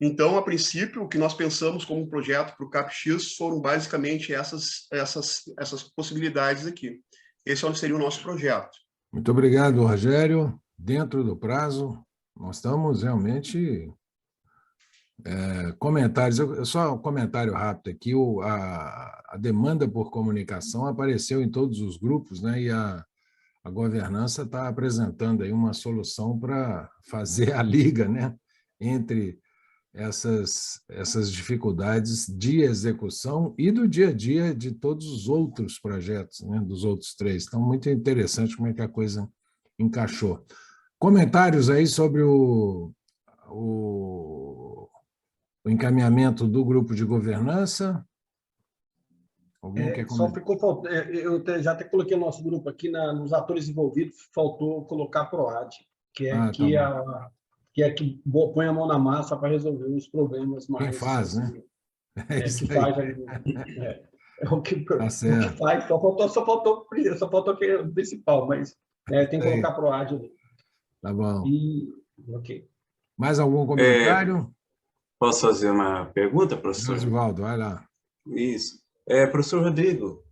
Então, a princípio, o que nós pensamos como um projeto para o CapX foram basicamente essas possibilidades aqui. Esse seria o nosso projeto. Muito obrigado, Rogério. Dentro do prazo, nós estamos realmente... comentários, só um comentário rápido aqui, a demanda por comunicação apareceu em todos os grupos, né? E a governança está apresentando aí uma solução para fazer a liga, né, entre essas dificuldades de execução e do dia a dia de todos os outros projetos, né, dos outros 3. Então, muito interessante como é que a coisa encaixou. Comentários aí sobre o encaminhamento do grupo de governança? Alguém quer comentar? Só ficou, eu já até coloquei o nosso grupo aqui, nos atores envolvidos, faltou colocar a PROAD, que é que põe a mão na massa para resolver os problemas mais... Quem faz, né? Que faz, o que faz, só faltou o principal, mas tem que colocar a PROAD ali. Tá bom. Ok. Mais algum comentário? Posso fazer uma pergunta, professor? Osvaldo, vai lá. Isso. Professor Rodrigo,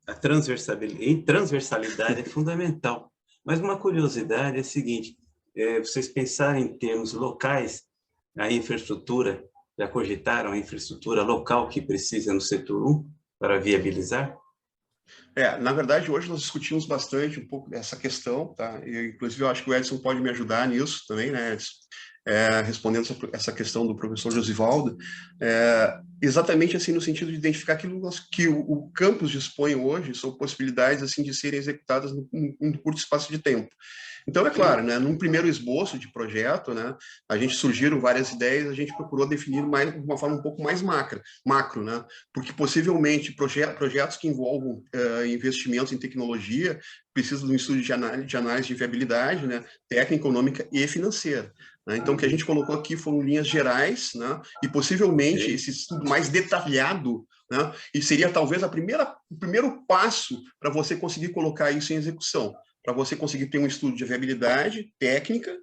a transversalidade é fundamental, mas uma curiosidade é a seguinte, vocês pensarem em termos locais, a infraestrutura, já cogitaram a infraestrutura local que precisa no setor 1 para viabilizar? Na verdade, hoje nós discutimos bastante um pouco dessa questão, tá? Inclusive, eu acho que o Edson pode me ajudar nisso também, né, Edson? Respondendo essa questão do professor Josivaldo, exatamente assim no sentido de identificar aquilo que o campus dispõe hoje, são possibilidades assim de serem executadas em curto espaço de tempo. Então, é claro, né, num primeiro esboço de projeto, né, a gente surgiram várias ideias, a gente procurou definir de uma forma um pouco mais macro, né, porque possivelmente projetos que envolvam investimentos em tecnologia precisa de um estudo de análise de viabilidade, né, técnica, econômica e financeira. Né? Então, o que a gente colocou aqui foram linhas gerais, né, e possivelmente esse estudo mais detalhado, né, e seria talvez o primeiro passo para você conseguir colocar isso em execução, para você conseguir ter um estudo de viabilidade técnica,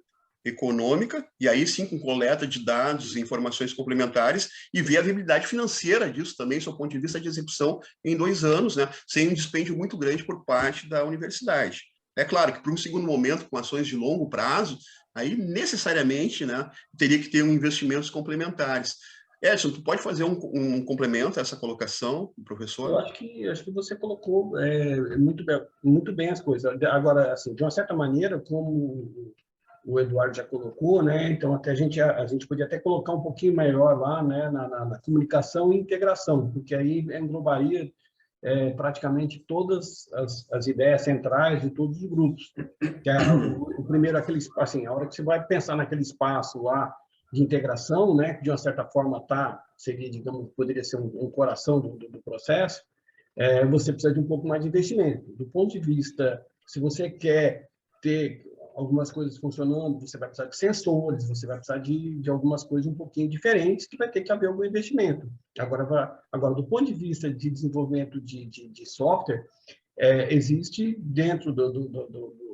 econômica, e aí sim com coleta de dados e informações complementares, e ver a viabilidade financeira disso também, do ponto de vista de execução em 2 anos, né, sem um dispêndio muito grande por parte da universidade. É claro que, para um segundo momento, com ações de longo prazo, aí necessariamente, né, teria que ter investimentos complementares. Edson, tu pode fazer um complemento a essa colocação, professor? Eu acho que você colocou muito bem as coisas. Agora, assim, de uma certa maneira, como o Eduardo já colocou, né? Então até a gente podia até colocar um pouquinho melhor lá, né, na comunicação e integração, porque aí englobaria praticamente todas as ideias centrais de todos os grupos. Que é o primeiro, assim, a hora que você vai pensar naquele espaço lá de integração, né, que de uma certa forma seria, digamos, poderia ser um coração do processo, você precisa de um pouco mais de investimento. Do ponto de vista, se você quer ter algumas coisas funcionando, você vai precisar de sensores, você vai precisar de algumas coisas um pouquinho diferentes, que vai ter que haver algum investimento. Agora do ponto de vista de desenvolvimento de software, existe dentro do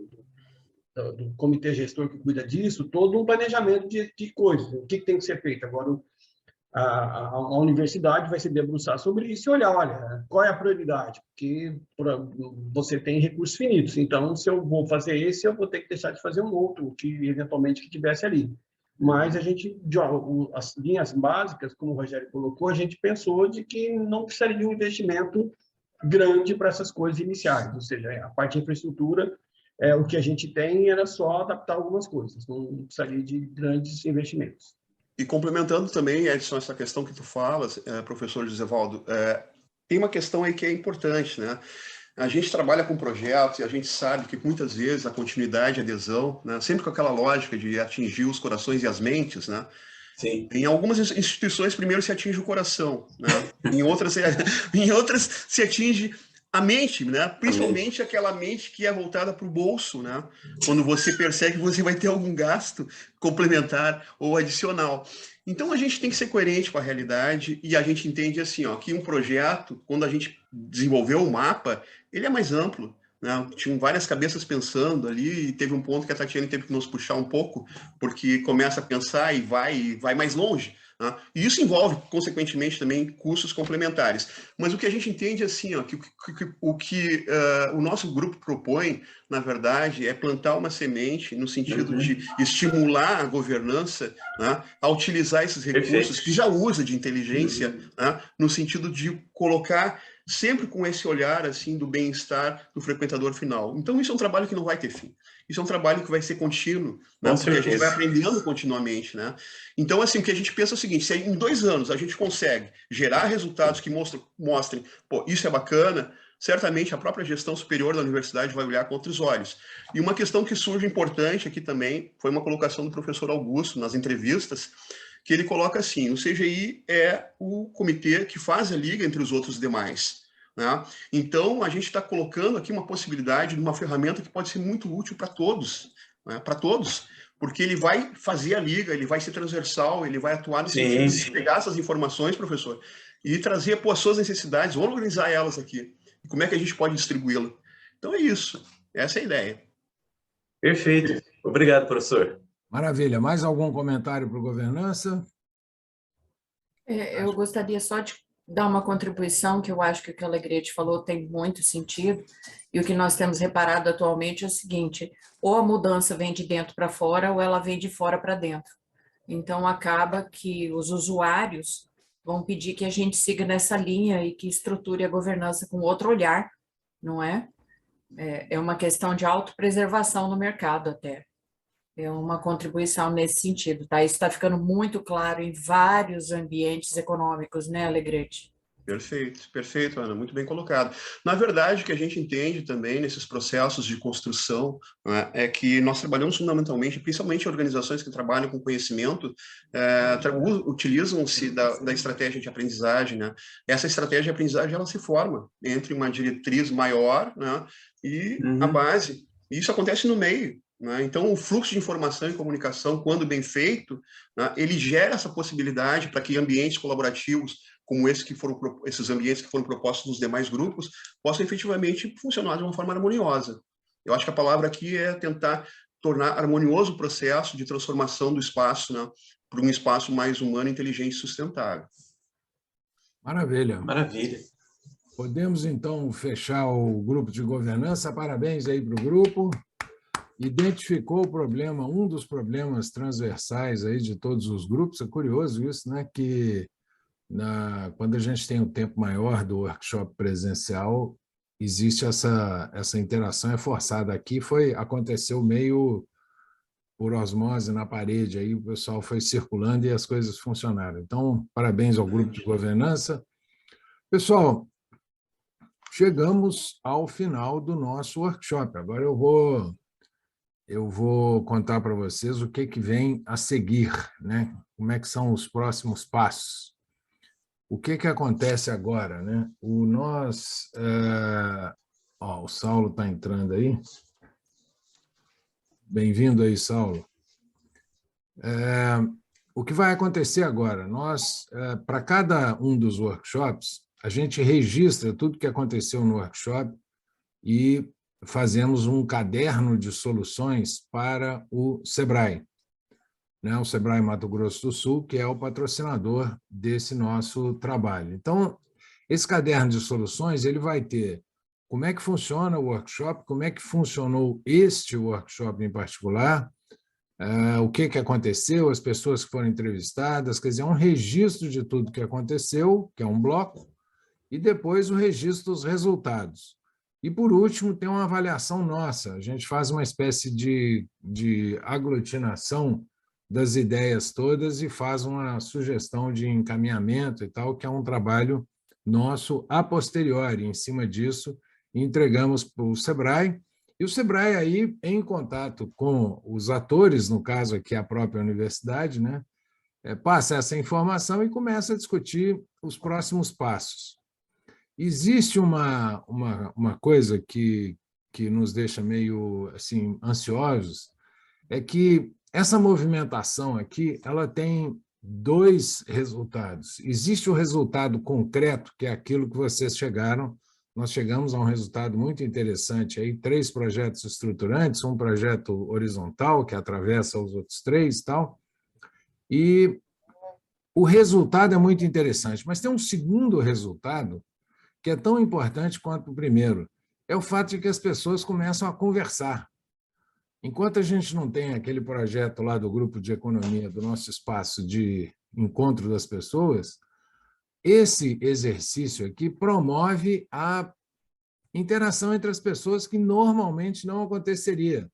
comitê gestor que cuida disso, todo um planejamento de coisas, o que tem que ser feito. Agora, a universidade vai se debruçar sobre isso e olha, qual é a prioridade? Porque você tem recursos finitos, então, se eu vou fazer esse, eu vou ter que deixar de fazer um outro, que eventualmente que tivesse ali. Mas as linhas básicas, como o Rogério colocou, a gente pensou de que não precisaria de um investimento grande para essas coisas iniciais, ou seja, a parte de infraestrutura, o que a gente tem era só adaptar algumas coisas, não precisaria de grandes investimentos. E complementando também, Edson, essa questão que tu falas, professor Josevaldo, tem uma questão aí que é importante, né? A gente trabalha com projetos e a gente sabe que muitas vezes a continuidade, a adesão, né, sempre com aquela lógica de atingir os corações e as mentes, né? Sim. Em algumas instituições, primeiro se atinge o coração, né? Em outras se atinge a mente, né? Principalmente aquela mente que é voltada para o bolso, né? Quando você percebe que você vai ter algum gasto complementar ou adicional. Então a gente tem que ser coerente com a realidade e a gente entende assim, ó, que um projeto, quando a gente desenvolveu o mapa, ele é mais amplo, né? Tinham várias cabeças pensando ali e teve um ponto que a Tatiana teve que nos puxar um pouco, porque começa a pensar e vai mais longe. E isso envolve, consequentemente, também custos complementares. Mas o que a gente entende, assim, ó, que o nosso grupo propõe, na verdade, é plantar uma semente no sentido de estimular a governança, né, a utilizar esses recursos que já usa de inteligência, né, no sentido de colocar sempre com esse olhar assim do bem-estar do frequentador final. Então, isso é um trabalho que não vai ter fim. Isso é um trabalho que vai ser contínuo, né? Porque a gente vai aprendendo continuamente, né? Então, assim, o que a gente pensa é o seguinte, se em 2 anos a gente consegue gerar resultados que mostrem, pô, isso é bacana, certamente a própria gestão superior da universidade vai olhar com outros olhos. E uma questão que surge importante aqui também, foi uma colocação do professor Augusto nas entrevistas, que ele coloca assim, o CGI é o comitê que faz a liga entre os outros demais. Né? Então, a gente está colocando aqui uma possibilidade de uma ferramenta que pode ser muito útil para todos, né? Para todos, porque ele vai fazer a liga, ele vai ser transversal, ele vai atuar no sentido de pegar essas informações, professor, e trazer as suas necessidades, organizar elas aqui. E como é que a gente pode distribuí-la? Então, é isso. Essa é a ideia. Perfeito. Obrigado, professor. Maravilha. Mais algum comentário para o governança? Eu gostaria só de dar uma contribuição, que eu acho que o que a Alegrete falou tem muito sentido, e o que nós temos reparado atualmente é o seguinte, ou a mudança vem de dentro para fora, ou ela vem de fora para dentro. Então, acaba que os usuários vão pedir que a gente siga nessa linha e que estruture a governança com outro olhar, não é? É uma questão de autopreservação no mercado até. É uma contribuição nesse sentido, tá? Isso está ficando muito claro em vários ambientes econômicos, né, Alegrete? Perfeito, Ana, muito bem colocado. Na verdade, o que a gente entende também nesses processos de construção, né, é que nós trabalhamos fundamentalmente, principalmente em organizações que trabalham com conhecimento, utilizam-se da estratégia de aprendizagem, né? Essa estratégia de aprendizagem, ela se forma entre uma diretriz maior, né, e a base. E isso acontece no meio. Né? Então, o fluxo de informação e comunicação, quando bem feito, né, ele gera essa possibilidade para que ambientes colaborativos como esses ambientes que foram propostos nos demais grupos, possam efetivamente funcionar de uma forma harmoniosa. Eu acho que a palavra aqui é tentar tornar harmonioso o processo de transformação do espaço, né, para um espaço mais humano, inteligente e sustentável. Maravilha. Maravilha. Podemos, então, fechar o grupo de governança. Parabéns aí para o grupo. Identificou o problema, um dos problemas transversais aí de todos os grupos. É curioso isso, né, que quando a gente tem um tempo maior do workshop presencial, existe essa interação, é forçada. Aqui aconteceu meio por osmose na parede, aí o pessoal foi circulando e as coisas funcionaram. Então, parabéns ao grupo de governança. Pessoal, chegamos ao final do nosso workshop. Agora eu vou contar para vocês o que vem a seguir, né? Como é que são os próximos passos. O que acontece agora, né? O Saulo está entrando aí. Bem-vindo aí, Saulo. O que vai acontecer agora? Nós, para cada um dos workshops, a gente registra tudo que aconteceu no workshop e fazemos um caderno de soluções para o SEBRAE. O SEBRAE Mato Grosso do Sul, que é o patrocinador desse nosso trabalho. Então, esse caderno de soluções ele vai ter como é que funciona o workshop, como é que funcionou este workshop em particular, o que aconteceu, as pessoas que foram entrevistadas, quer dizer, um registro de tudo que aconteceu, que é um bloco, e depois o registro dos resultados. E, por último, tem uma avaliação nossa. A gente faz uma espécie de aglutinação das ideias todas e faz uma sugestão de encaminhamento e tal, que é um trabalho nosso a posteriori. Em cima disso, entregamos para o SEBRAE, e o SEBRAE aí, em contato com os atores, no caso aqui a própria universidade, né, passa essa informação e começa a discutir os próximos passos. Existe uma coisa que nos deixa meio assim, ansiosos, é que essa movimentação aqui ela tem dois resultados. Existe o resultado concreto, que é aquilo que vocês chegaram. Nós chegamos a um resultado muito interessante, aí, 3 projetos estruturantes, um projeto horizontal, que atravessa os outros 3 e tal. E o resultado é muito interessante, mas tem um segundo resultado, que é tão importante quanto o primeiro, é o fato de que as pessoas começam a conversar. Enquanto a gente não tem aquele projeto lá do grupo de economia, do nosso espaço de encontro das pessoas, esse exercício aqui promove a interação entre as pessoas que normalmente não aconteceria.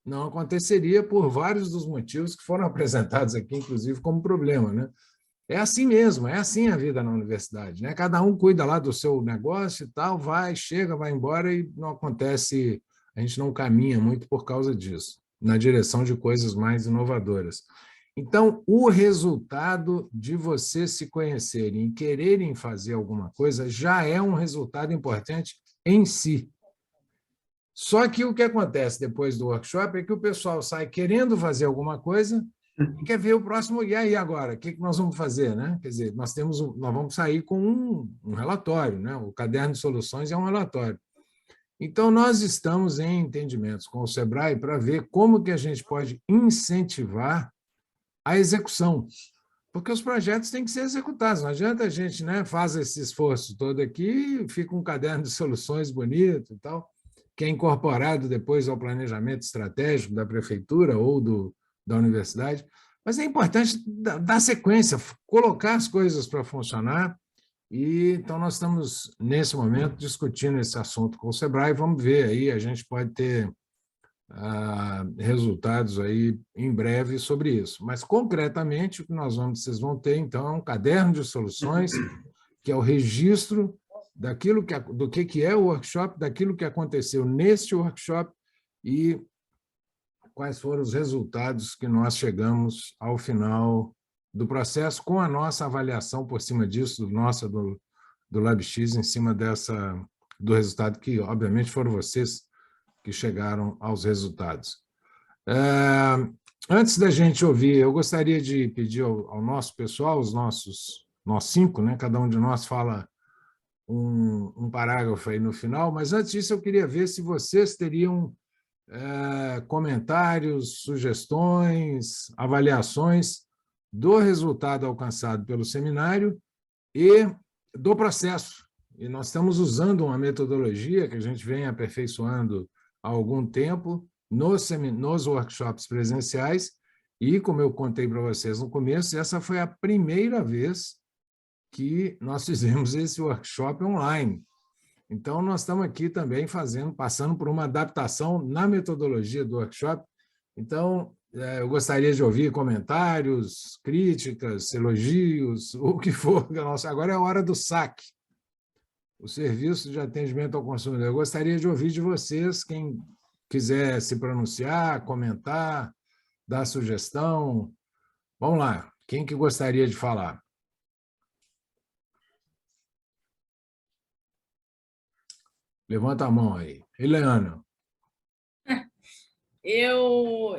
Não aconteceria por vários dos motivos que foram apresentados aqui, inclusive, como problema, né? É assim mesmo, é assim a vida na universidade, né? Cada um cuida lá do seu negócio e tal, chega, vai embora e não acontece, a gente não caminha muito por causa disso, na direção de coisas mais inovadoras. Então, o resultado de vocês se conhecerem e quererem fazer alguma coisa já é um resultado importante em si. Só que o que acontece depois do workshop é que o pessoal sai querendo fazer alguma coisa e quer ver o próximo, e aí agora, o que nós vamos fazer, né? Quer dizer, nós vamos sair com um relatório, né? O caderno de soluções é um relatório. Então, nós estamos em entendimentos com o SEBRAE para ver como que a gente pode incentivar a execução, porque os projetos têm que ser executados, não adianta a gente, né, faz esse esforço todo aqui, fica um caderno de soluções bonito e tal, que é incorporado depois ao planejamento estratégico da prefeitura ou da universidade, mas é importante dar sequência, colocar as coisas para funcionar, e então nós estamos, nesse momento, discutindo esse assunto com o SEBRAE, vamos ver aí, a gente pode ter resultados aí em breve sobre isso. Mas, concretamente, o que vocês vão ter, então, é um caderno de soluções que é o registro do que é o workshop, daquilo que aconteceu neste workshop e quais foram os resultados que nós chegamos ao final do processo, com a nossa avaliação por cima disso, do LabX, em cima do resultado que, obviamente, foram vocês que chegaram aos resultados. Antes da gente ouvir, eu gostaria de pedir ao nosso pessoal, nós 5, né? Cada um de nós fala um parágrafo aí no final, mas antes disso eu queria ver se vocês teriam comentários, sugestões, avaliações do resultado alcançado pelo seminário e do processo. E nós estamos usando uma metodologia que a gente vem aperfeiçoando há algum tempo nos workshops presenciais e, como eu contei para vocês no começo, essa foi a primeira vez que nós fizemos esse workshop online. Então, nós estamos aqui também passando por uma adaptação na metodologia do workshop. Então, eu gostaria de ouvir comentários, críticas, elogios, o que for. Agora é a hora do saque, o serviço de atendimento ao consumidor. Eu gostaria de ouvir de vocês, quem quiser se pronunciar, comentar, dar sugestão. Vamos lá, quem que gostaria de falar? Levanta a mão aí. Eliana. Eu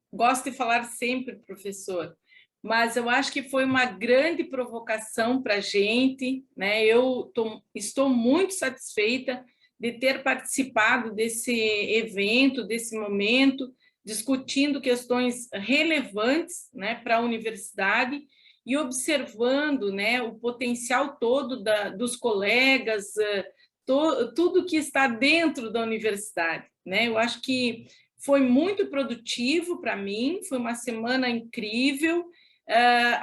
gosto de falar sempre, professor, mas eu acho que foi uma grande provocação para a gente, né? Eu estou muito satisfeita de ter participado desse evento, desse momento, discutindo questões relevantes, né, para a universidade e observando, né, o potencial todo dos colegas, tudo que está dentro da universidade, né? Eu acho que foi muito produtivo para mim, foi uma semana incrível.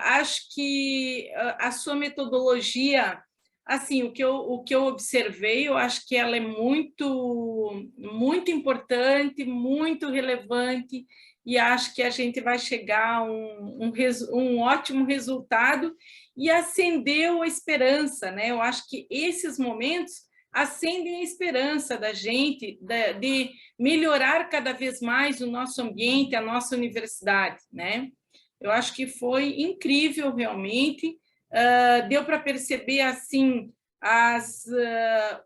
Acho que a sua metodologia, assim, o que eu observei, eu acho que ela é muito, muito importante, muito relevante, e acho que a gente vai chegar a um ótimo resultado e acendeu a esperança, né? Eu acho que esses momentos acendem a esperança da gente de melhorar cada vez mais o nosso ambiente, a nossa universidade, né? Eu acho que foi incrível, realmente. Deu para perceber, assim,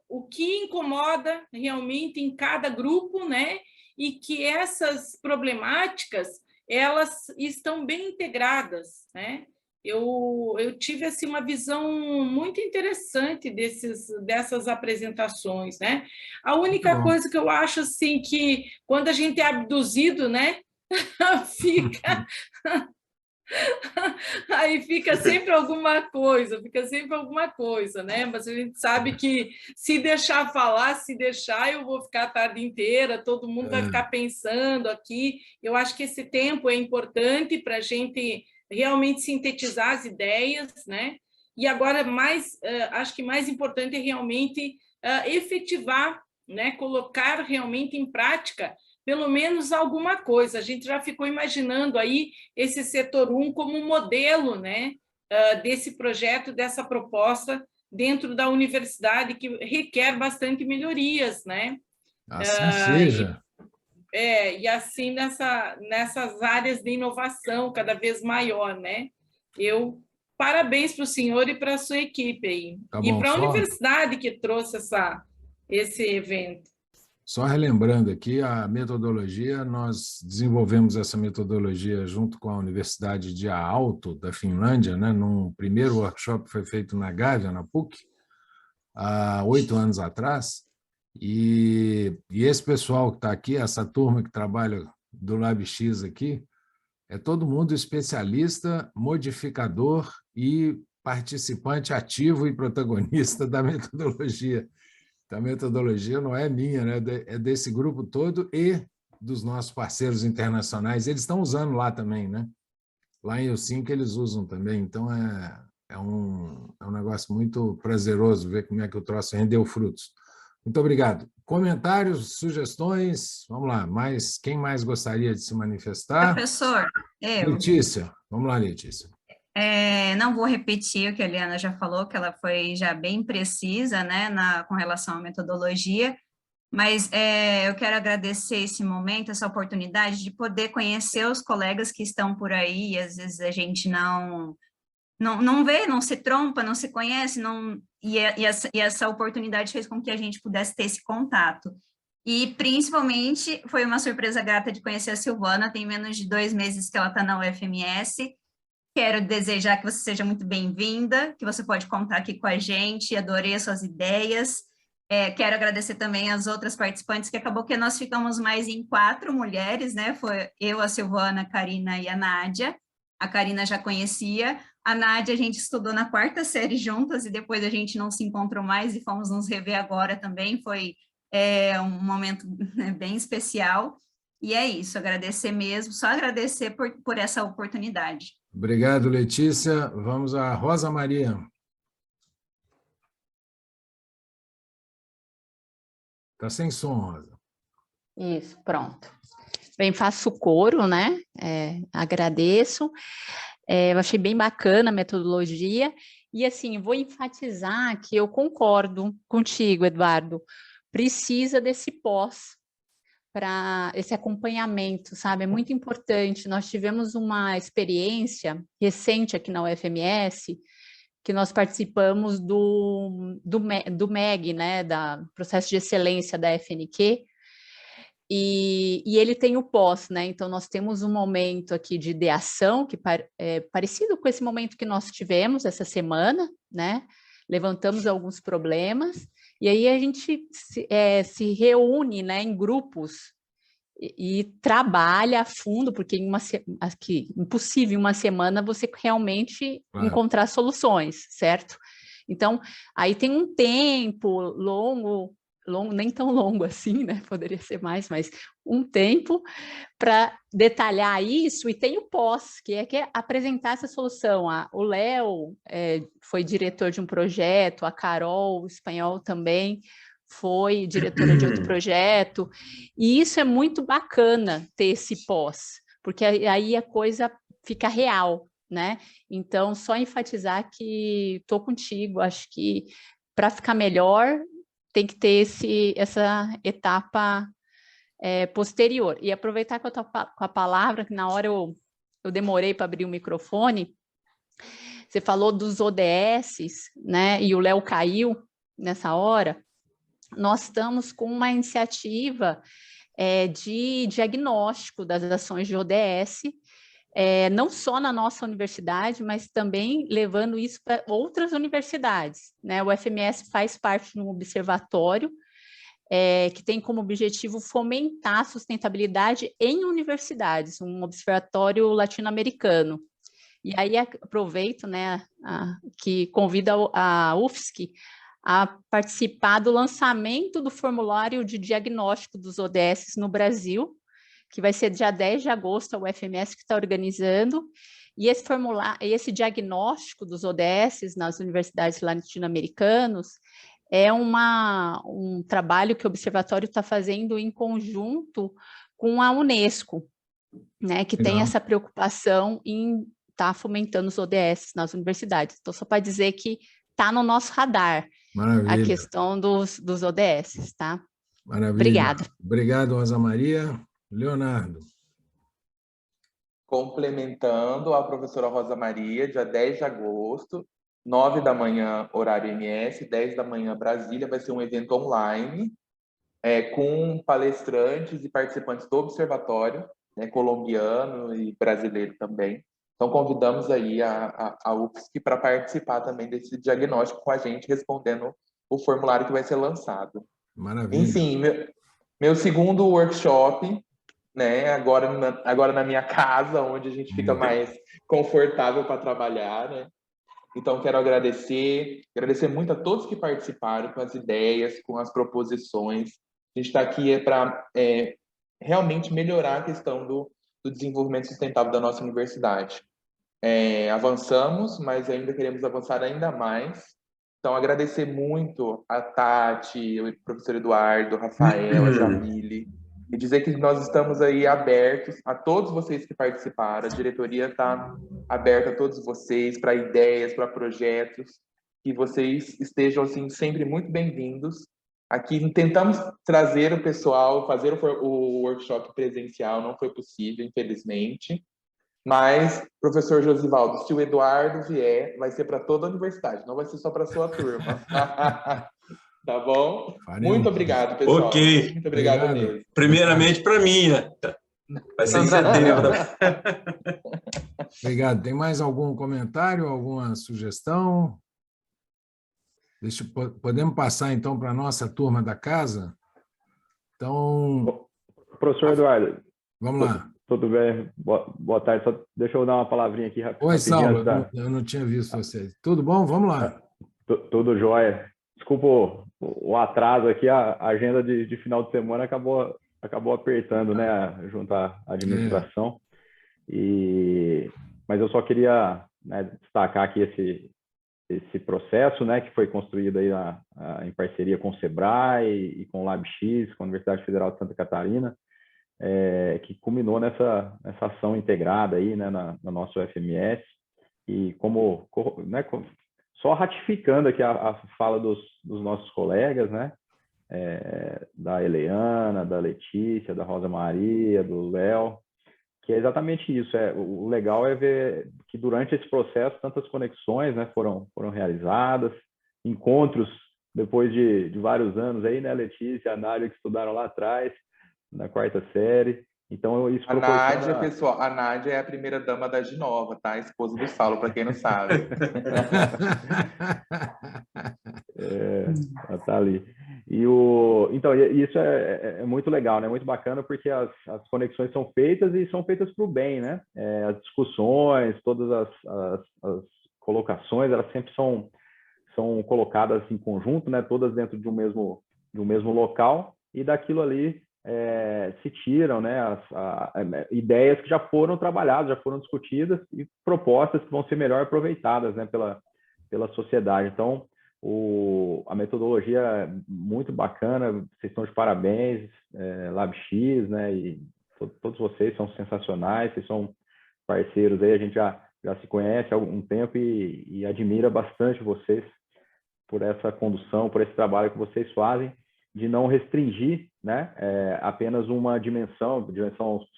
o que incomoda realmente em cada grupo, né? E que essas problemáticas, elas estão bem integradas, né? Eu tive assim, uma visão muito interessante dessas apresentações, né? A única coisa que eu acho assim, que quando a gente é abduzido, né, aí fica sempre alguma coisa, né? Mas a gente sabe que se deixar falar, eu vou ficar a tarde inteira, todo mundo vai ficar pensando aqui. Eu acho que esse tempo é importante para a gente realmente sintetizar as ideias, né? E agora, acho que mais importante é realmente efetivar, né? Colocar realmente em prática pelo menos alguma coisa. A gente já ficou imaginando aí esse setor 1 como um modelo, né? Desse projeto, dessa proposta dentro da universidade, que requer bastante melhorias, né? Assim seja. E assim nessas áreas de inovação cada vez maior, né? Parabéns para o senhor e para a sua equipe aí. Tá bom, e para a universidade que trouxe esse evento. Só relembrando aqui, a metodologia, nós desenvolvemos essa metodologia junto com a Universidade de Aalto, da Finlândia, né? Num primeiro workshop que foi feito na Gávea, na PUC, há 8 anos atrás. E esse pessoal que está aqui, essa turma que trabalha do LabX aqui, é todo mundo especialista, modificador e participante ativo e protagonista da metodologia. Então, a metodologia não é minha, né? É desse grupo todo e dos nossos parceiros internacionais. Eles estão usando lá também, né? Lá em Helsinki eles usam também. Então, é um negócio muito prazeroso ver como é que o troço rendeu frutos. Muito obrigado. Comentários, sugestões? Vamos lá. Quem mais gostaria de se manifestar? Professor, Letícia. Vamos lá, Letícia. Não vou repetir o que a Eliana já falou, que ela foi já bem precisa, né, com relação à metodologia, mas eu quero agradecer esse momento, essa oportunidade de poder conhecer os colegas que estão por aí, e às vezes a gente não vê, não se trompa, não se conhece, e essa oportunidade fez com que a gente pudesse ter esse contato. E, principalmente, foi uma surpresa grata de conhecer a Silvana, tem menos de 2 meses que ela está na UFMS. Quero desejar que você seja muito bem-vinda, que você pode contar aqui com a gente, adorei as suas ideias. Quero agradecer também as outras participantes, que acabou que nós ficamos mais em 4 mulheres, né? Foi eu, a Silvana, a Karina e a Nádia. A Karina já conhecia, a Nádia a gente estudou na 4ª série juntas e depois a gente não se encontrou mais e fomos nos rever agora também, foi um momento, né, bem especial. E é isso, agradecer mesmo, só agradecer por essa oportunidade. Obrigado, Letícia. Vamos a Rosa Maria. Está sem som, Rosa. Isso, pronto. Bem, faço coro, né? Agradeço. Eu achei bem bacana a metodologia. E, assim, vou enfatizar que eu concordo contigo, Eduardo. Precisa desse pós para esse acompanhamento, sabe? É muito importante. Nós tivemos uma experiência recente aqui na UFMS, que nós participamos do MEG, né? Da Processo de Excelência da FNQ, e ele tem o pós, né? Então, nós temos um momento aqui de ideação, que é parecido com esse momento que nós tivemos essa semana, né? Levantamos alguns problemas, e aí a gente se reúne, né, em grupos e trabalha a fundo, porque impossível em uma semana você realmente encontrar soluções, certo? Então, aí tem um tempo longo, nem tão longo assim, né? Poderia ser mais, mas um tempo para detalhar isso, e tem o pós, que é apresentar essa solução. O Léo foi diretor de um projeto, a Carol, o espanhol também, foi diretora de outro projeto, e isso é muito bacana ter esse pós, porque aí a coisa fica real, né? Então, só enfatizar que estou contigo, acho que para ficar melhor tem que ter essa etapa posterior. E aproveitar que eu estou com a palavra, que na hora eu demorei para abrir o microfone, você falou dos ODS, né? E o Léo caiu nessa hora. Nós estamos com uma iniciativa de diagnóstico das ações de ODS, não só na nossa universidade, mas também levando isso para outras universidades, né? O FMS faz parte de um observatório que tem como objetivo fomentar a sustentabilidade em universidades, um observatório latino-americano. E aí aproveito, né, que convida a UFSC a participar do lançamento do formulário de diagnóstico dos ODS no Brasil, que vai ser dia 10 de agosto, a UFMS que está organizando, e esse diagnóstico dos ODS nas universidades latino-americanas é um trabalho que o Observatório está fazendo em conjunto com a Unesco, né, que tem essa preocupação em estar fomentando os ODS nas universidades. Então, só para dizer que está no nosso radar. Maravilha. A questão dos ODS, tá? Maravilha. Obrigada. Obrigado, Rosa Maria. Leonardo. Complementando a professora Rosa Maria, dia 10 de agosto, 9 da manhã, horário MS, 10 da manhã, Brasília, vai ser um evento online com palestrantes e participantes do Observatório, né, colombiano e brasileiro também. Então, convidamos aí a UFSC para participar também desse diagnóstico com a gente, respondendo o formulário que vai ser lançado. Maravilha. Enfim, meu segundo workshop, né, agora na minha casa, onde a gente fica mais confortável para trabalhar, né? Então, quero agradecer muito a todos que participaram com as ideias, com as proposições. A gente está aqui para realmente melhorar a questão do desenvolvimento sustentável da nossa universidade. Avançamos, mas ainda queremos avançar ainda mais. Então, agradecer muito a Tati, o professor Eduardo, Rafael, a Jamile, E dizer que nós estamos aí abertos a todos vocês que participaram. A diretoria está aberta a todos vocês para ideias, para projetos, que vocês estejam assim sempre muito bem-vindos. Aqui tentamos trazer o pessoal, fazer o workshop presencial, não foi possível, infelizmente. Mas, professor Josivaldo, se o Eduardo vier, vai ser para toda a universidade, não vai ser só para a sua turma. Tá bom? Muito obrigado, pessoal. Ok. Muito obrigado mesmo. Primeiramente para mim. Vai ser em setembro. Obrigado. Tem mais algum comentário, alguma sugestão? Podemos passar, então, para a nossa turma da casa? Então... Professor Eduardo. Vamos lá. Tudo bem? Boa tarde. Só deixa eu dar uma palavrinha aqui rapidinho. Oi, Saulo. Eu não tinha visto você. Tudo bom? Vamos lá. Tudo jóia. Desculpa o atraso aqui, a agenda de final de semana acabou apertando, né, junto à administração. Mas eu só queria, né, destacar aqui esse processo, né, que foi construído aí em parceria com o Sebrae e com o LabX, com a Universidade Federal de Santa Catarina, que culminou nessa ação integrada aí, né, na nossa UFMS, e né, só ratificando aqui a fala dos nossos colegas, né, da Eleana, da Letícia, da Rosa Maria, do Léo, que é exatamente isso. O legal é ver que durante esse processo tantas conexões, né, foram realizadas, encontros depois de vários anos aí, né, Letícia e a Nádia, que estudaram lá atrás, na 4ª série. Então, isso proporciona... Nádia, pessoal, a Nádia é a primeira dama da Ginova, tá? A esposa do Saulo, para quem não sabe. Ela tá ali. Então, isso é muito legal, né? Muito bacana, porque as conexões são feitas e são feitas para o bem, né? As discussões, todas as colocações, elas sempre são colocadas em conjunto, né? Todas dentro de um mesmo local, e daquilo ali se tiram, né, ideias que já foram trabalhadas, já foram discutidas, e propostas que vão ser melhor aproveitadas, né, pela sociedade. Então, a metodologia é muito bacana, vocês estão de parabéns, LabX, né, e todos vocês são sensacionais, vocês são parceiros aí, a gente já se conhece há algum tempo e admira bastante vocês por essa condução, por esse trabalho que vocês fazem, de não restringir, né, apenas uma dimensão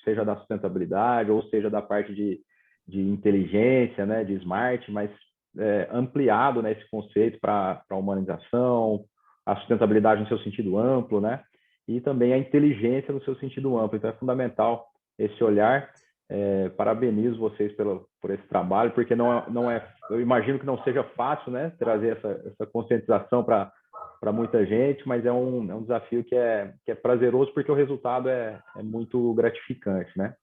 seja da sustentabilidade ou seja da parte de inteligência, né, de smart, mas ampliado, né, esse conceito para a humanização, a sustentabilidade no seu sentido amplo, né, e também a inteligência no seu sentido amplo. Então é fundamental esse olhar. Parabenizo vocês por esse trabalho, porque eu imagino que não seja fácil, né, trazer essa conscientização para muita gente, mas é um desafio que é prazeroso, porque o resultado é muito gratificante, né?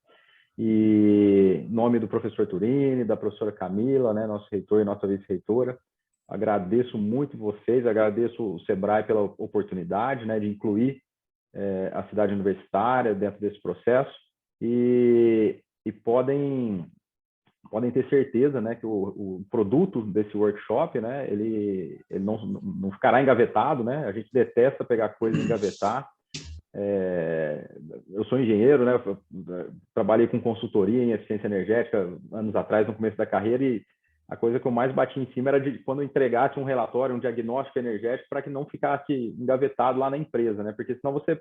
E em nome do professor Turini, da professora Camila, né, nosso reitor e nossa vice-reitora, agradeço muito vocês, agradeço o Sebrae pela oportunidade, né, de incluir a cidade universitária dentro desse processo, e podem ter certeza, né, que o produto desse workshop, né, ele não ficará engavetado, né? A gente detesta pegar coisa e engavetar. Eu sou engenheiro, né? Trabalhei com consultoria em eficiência energética anos atrás, no começo da carreira, e a coisa que eu mais bati em cima era de quando eu entregasse um relatório, um diagnóstico energético, para que não ficasse engavetado lá na empresa, né? Porque senão você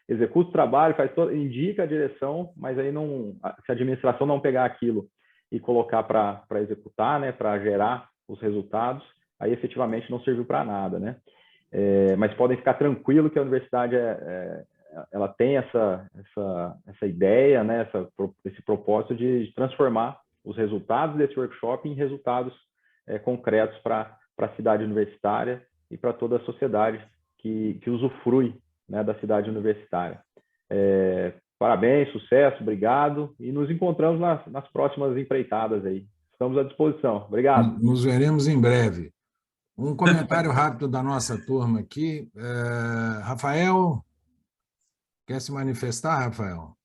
executa o trabalho, indica a direção, mas aí se a administração não pegar aquilo e colocar para executar, né, para gerar os resultados, aí efetivamente não serviu para nada, né? Mas podem ficar tranquilo que a universidade ela tem essa ideia, né, esse propósito de transformar os resultados desse workshop em resultados concretos para a cidade universitária e para toda a sociedade que usufrui, né, da cidade universitária. Parabéns, sucesso, obrigado, e nos encontramos nas próximas empreitadas aí. Estamos à disposição. Obrigado. Nos veremos em breve. Um comentário rápido da nossa turma aqui. Rafael, quer se manifestar, Rafael?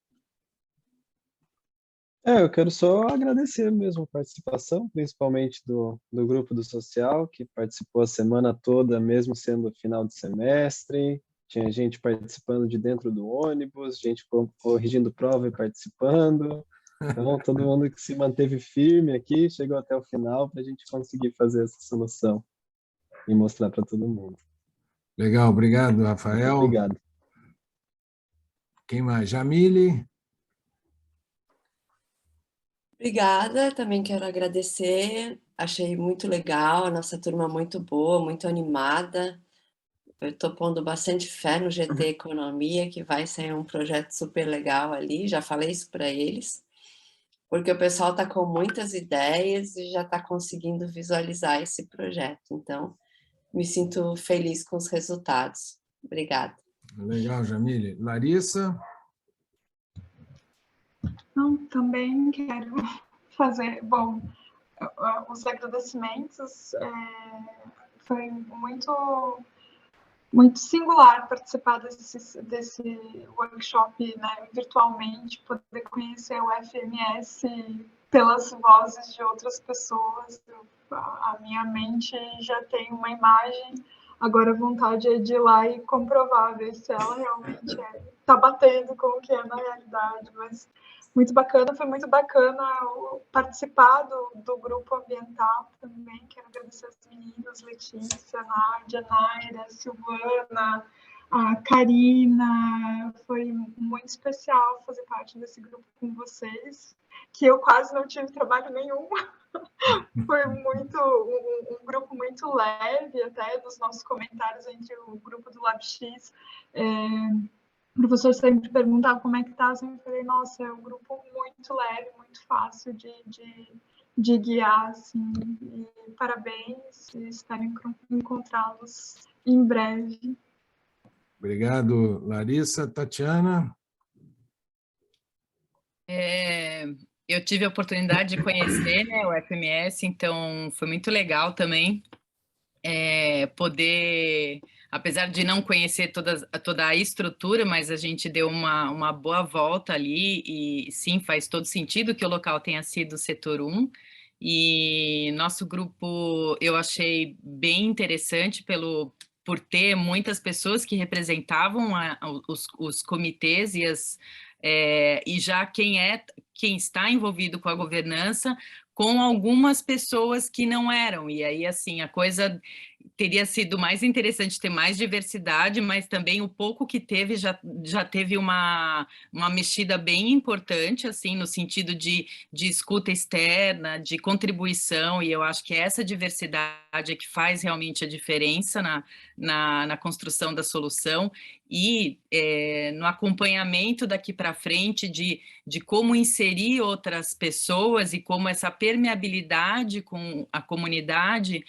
Eu quero só agradecer mesmo a participação, principalmente do grupo do social, que participou a semana toda, mesmo sendo final de semestre. tinha gente participando de dentro do ônibus, gente corrigindo prova e participando. Então, todo mundo que se manteve firme aqui chegou até o final para a gente conseguir fazer essa solução e mostrar para todo mundo. Legal, obrigado, Rafael. Muito obrigado. Quem mais? Jamile? Obrigada, também quero agradecer. Achei muito legal, a nossa turma muito boa, muito animada. Eu estou pondo bastante fé no GT Economia, que vai ser um projeto super legal ali, já falei isso para eles, porque o pessoal está com muitas ideias e já está conseguindo visualizar esse projeto. Então, me sinto feliz com os resultados. Obrigada. Legal, Jamile. Larissa? Não, também quero fazer, bom, os agradecimentos. Foi muito singular participar desse workshop, né, virtualmente, poder conhecer o FMS pelas vozes de outras pessoas. A minha mente já tem uma imagem, agora a vontade é de ir lá e comprovar, ver se ela realmente está batendo com o que é na realidade, mas muito bacana, foi muito bacana participar do grupo ambiental também. Quero agradecer as meninas, Letícia, Nádia, Naira, Silvana, a Karina. Foi muito especial fazer parte desse grupo com vocês, que eu quase não tive trabalho nenhum. Foi um grupo muito leve, até dos nossos comentários entre o grupo do LabX. O professor sempre perguntava como é que tá, eu falei, nossa, é um grupo muito leve, muito fácil de guiar, assim, e parabéns, e espero encontrá-los em breve. Obrigado, Larissa. Tatiana? Eu tive a oportunidade de conhecer, né, o FMS, então foi muito legal também poder, apesar de não conhecer toda a estrutura, mas a gente deu uma boa volta ali, e sim, faz todo sentido que o local tenha sido o setor 1, e nosso grupo eu achei bem interessante por ter muitas pessoas que representavam os comitês e já quem está envolvido com a governança, com algumas pessoas que não eram, e aí, assim, a coisa teria sido mais interessante ter mais diversidade, mas também o pouco que teve já teve uma mexida bem importante, assim, no sentido de escuta externa, de contribuição, e eu acho que essa diversidade é que faz realmente a diferença na construção da solução, e no acompanhamento daqui para frente de como inserir outras pessoas e como essa permeabilidade com a comunidade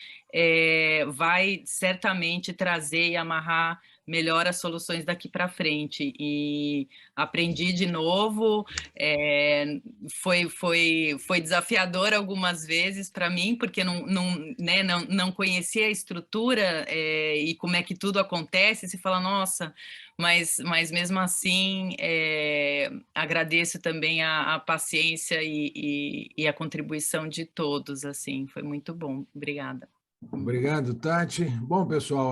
vai certamente trazer e amarrar melhor as soluções daqui para frente. E aprendi de novo, foi desafiador algumas vezes para mim, porque não conhecia a estrutura e como é que tudo acontece, se fala, nossa, mas mesmo assim agradeço também a paciência e a contribuição de todos, assim, foi muito bom. Obrigada. Obrigado, Tati. Bom, pessoal,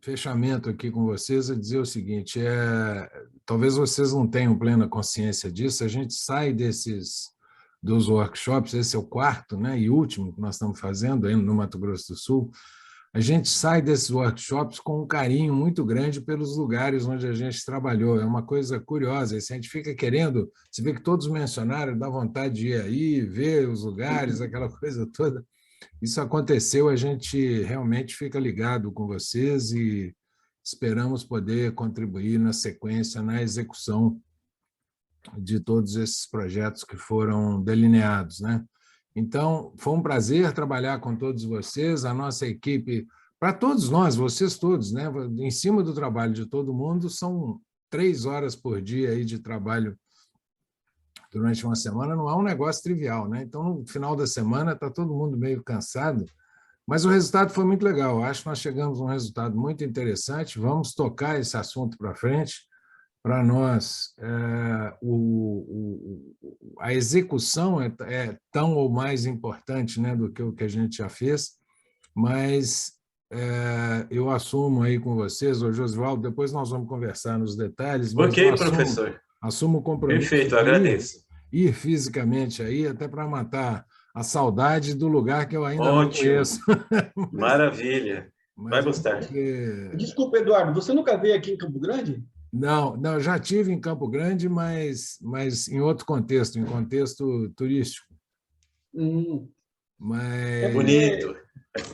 fechamento aqui com vocês é dizer o seguinte, talvez vocês não tenham plena consciência disso, a gente sai dos workshops, esse é o 4º, né, e último que nós estamos fazendo aí no Mato Grosso do Sul, a gente sai desses workshops com um carinho muito grande pelos lugares onde a gente trabalhou, é uma coisa curiosa, se a gente fica querendo, você vê que todos mencionaram, dá vontade de ir aí, ver os lugares, aquela coisa toda. Isso aconteceu, a gente realmente fica ligado com vocês e esperamos poder contribuir na sequência, na execução de todos esses projetos que foram delineados, né? Então, foi um prazer trabalhar com todos vocês, a nossa equipe, para todos nós, vocês todos, né? Em cima do trabalho de todo mundo, são 3 horas por dia aí de trabalho durante uma semana, não é um negócio trivial, né? Então, no final da semana, está todo mundo meio cansado, mas o resultado foi muito legal. Eu acho que nós chegamos a um resultado muito interessante. Vamos tocar esse assunto para frente. Para nós, a execução é tão ou mais importante, né, do que o que a gente já fez, mas eu assumo aí com vocês, ô Josivaldo, depois nós vamos conversar nos detalhes. Mas Ok, professor. Assumo o compromisso. Perfeito, eu agradeço. Ir fisicamente aí, até para matar a saudade do lugar que eu ainda não Ótimo. conheço. Maravilha. Vai gostar. Desculpa, Eduardo, você nunca veio aqui em Campo Grande? Não, já tive em Campo Grande, mas em outro contexto, em contexto turístico. Mas bonito.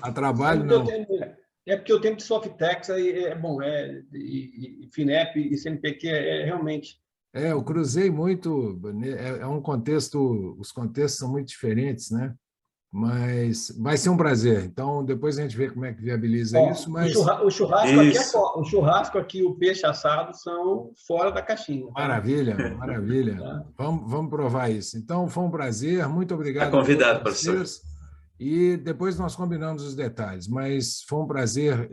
A trabalho não. É porque o tempo de Softex é bom, e FINEP e CNPq realmente. Eu cruzei muito, é um contexto, os contextos são muito diferentes, né? Mas vai ser um prazer. Então, depois a gente vê como é que viabiliza isso. Mas... O churrasco aqui, o peixe assado são fora da caixinha. Tá? Maravilha, maravilha. Vamos provar isso. Então, foi um prazer. Muito obrigado. Está convidado, professor. E depois nós combinamos os detalhes. Mas foi um prazer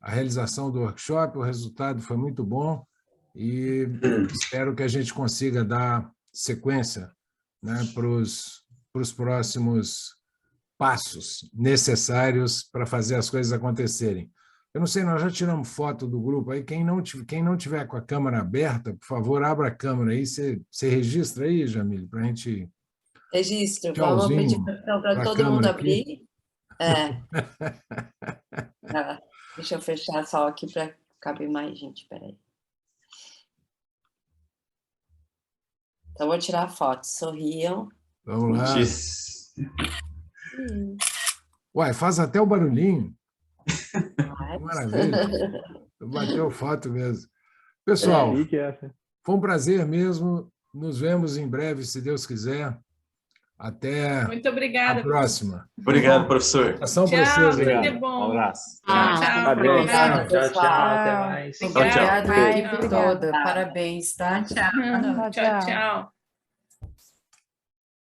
a realização do workshop. O resultado foi muito bom e espero que a gente consiga dar sequência, né, para os próximos passos necessários para fazer as coisas acontecerem. Eu não sei, nós já tiramos foto do grupo aí. Quem não tiver com a câmera aberta, por favor, abra a câmera aí. Você registra aí, Jamile, para a gente... Registro. Vamos pedir para todo mundo abrir. Deixa eu fechar só aqui para caber mais gente. Espera aí. Então, vou tirar a foto. Sorriam. Vamos lá. Uai, faz até o barulhinho. Maravilha. Bateu foto mesmo. Pessoal, foi um prazer mesmo. Nos vemos em breve, se Deus quiser. Até Muito obrigada, a próxima. Obrigado, professor. Tchau, tudo bom. Um abraço. Tchau. Até mais. Obrigada à equipe toda. Parabéns, tá? Tchau.